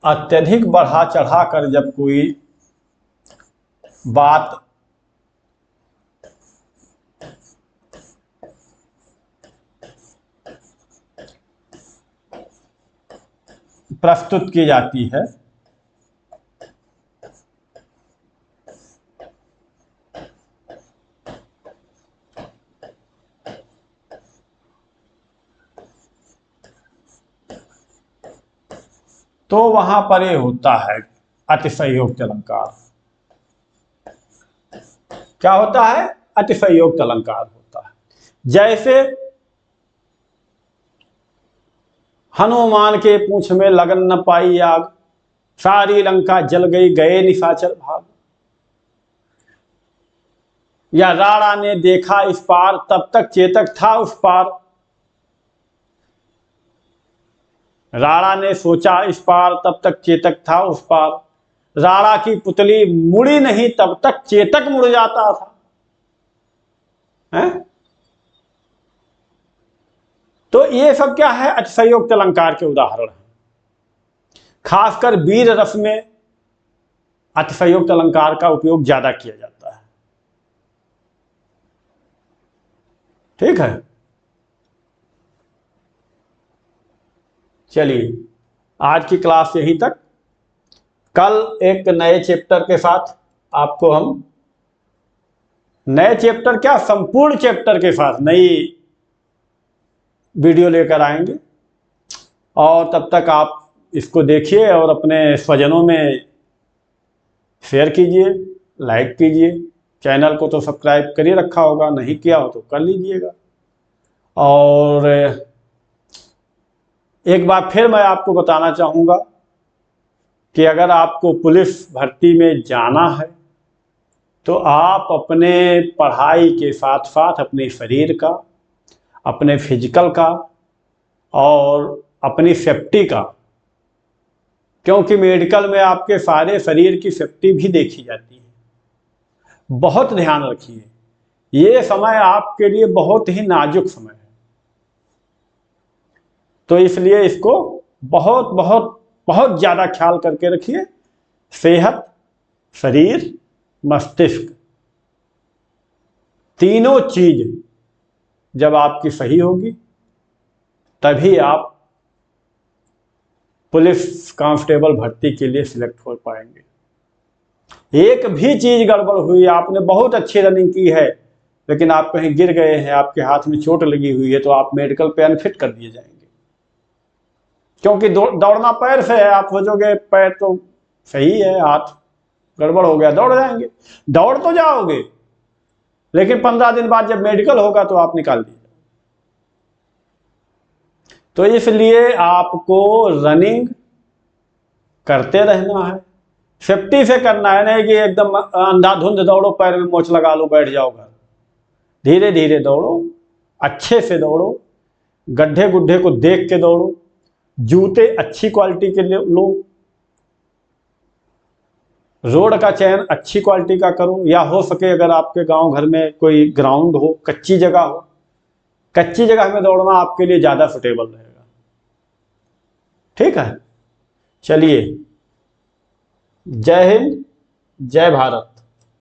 अत्यधिक बढ़ा चढ़ा कर जब कोई बात प्रस्तुत की जाती है तो वहां पर ये होता है अतिशयोक्त अलंकार। क्या होता है, अतिशयोक्त अलंकार होता है। जैसे हनुमान के पूंछ में लगन न पाई आग, सारी लंका जल गई गए निशाचर भाग। या राणा ने देखा इस पार तब तक चेतक था उस पार। राणा ने सोचा इस पार तब तक चेतक था उस पार। राणा की पुतली मुड़ी नहीं तब तक चेतक मुड़ जाता था। है? तो ये सब क्या है, अतिशयोक्त अलंकार के उदाहरण हैं। खासकर वीर रस में अतिशयोक्त अलंकार का उपयोग ज्यादा किया जाता है। ठीक है, चलिए आज की क्लास यहीं तक। कल एक नए चैप्टर के साथ आपको हम, नए चैप्टर क्या, संपूर्ण चैप्टर के साथ नई वीडियो लेकर आएंगे। और तब तक आप इसको देखिए और अपने स्वजनों में शेयर कीजिए, लाइक कीजिए। चैनल को तो सब्सक्राइब कर ही रखा होगा, नहीं किया हो तो कर लीजिएगा। और एक बार फिर मैं आपको बताना चाहूँगा कि अगर आपको पुलिस भर्ती में जाना है तो आप अपने पढ़ाई के साथ साथ अपने शरीर का, अपने फिजिकल का और अपनी सेफ्टी का, क्योंकि मेडिकल में आपके सारे शरीर की सेफ्टी भी देखी जाती है, बहुत ध्यान रखिए। ये समय आपके लिए बहुत ही नाजुक समय है, तो इसलिए इसको बहुत बहुत बहुत ज़्यादा ख्याल करके रखिए। सेहत, शरीर, मस्तिष्क, तीनों चीज जब आपकी सही होगी तभी आप पुलिस कांस्टेबल भर्ती के लिए सिलेक्ट हो पाएंगे। एक भी चीज गड़बड़ हुई, आपने बहुत अच्छी रनिंग की है लेकिन आप कहीं गिर गए हैं, आपके हाथ में चोट लगी हुई है, तो आप मेडिकल पे अनफिट कर दिए जाएंगे। क्योंकि दौड़ना पैर से है, आप सोचोगे पैर तो सही है, हाथ गड़बड़ हो गया, दौड़ जाएंगे। दौड़ तो जाओगे लेकिन 15 दिन बाद जब मेडिकल होगा तो आप निकाल दीजिए। तो इसलिए आपको रनिंग करते रहना है, सेफ्टी से करना है, नहीं कि एकदम अंधाधुंध दौड़ो, पैर में मोच लगा लो बैठ जाओ घर। धीरे धीरे दौड़ो, अच्छे से दौड़ो, गड्ढे गुड्ढे को देख के दौड़ो, जूते अच्छी क्वालिटी के लो, रोड का चयन अच्छी क्वालिटी का करो, या हो सके अगर आपके गांव घर में कोई ग्राउंड हो, कच्ची जगह हो, कच्ची जगह में दौड़ना आपके लिए ज़्यादा सुटेबल रहेगा। ठीक है, चलिए, जय हिंद, जय भारत।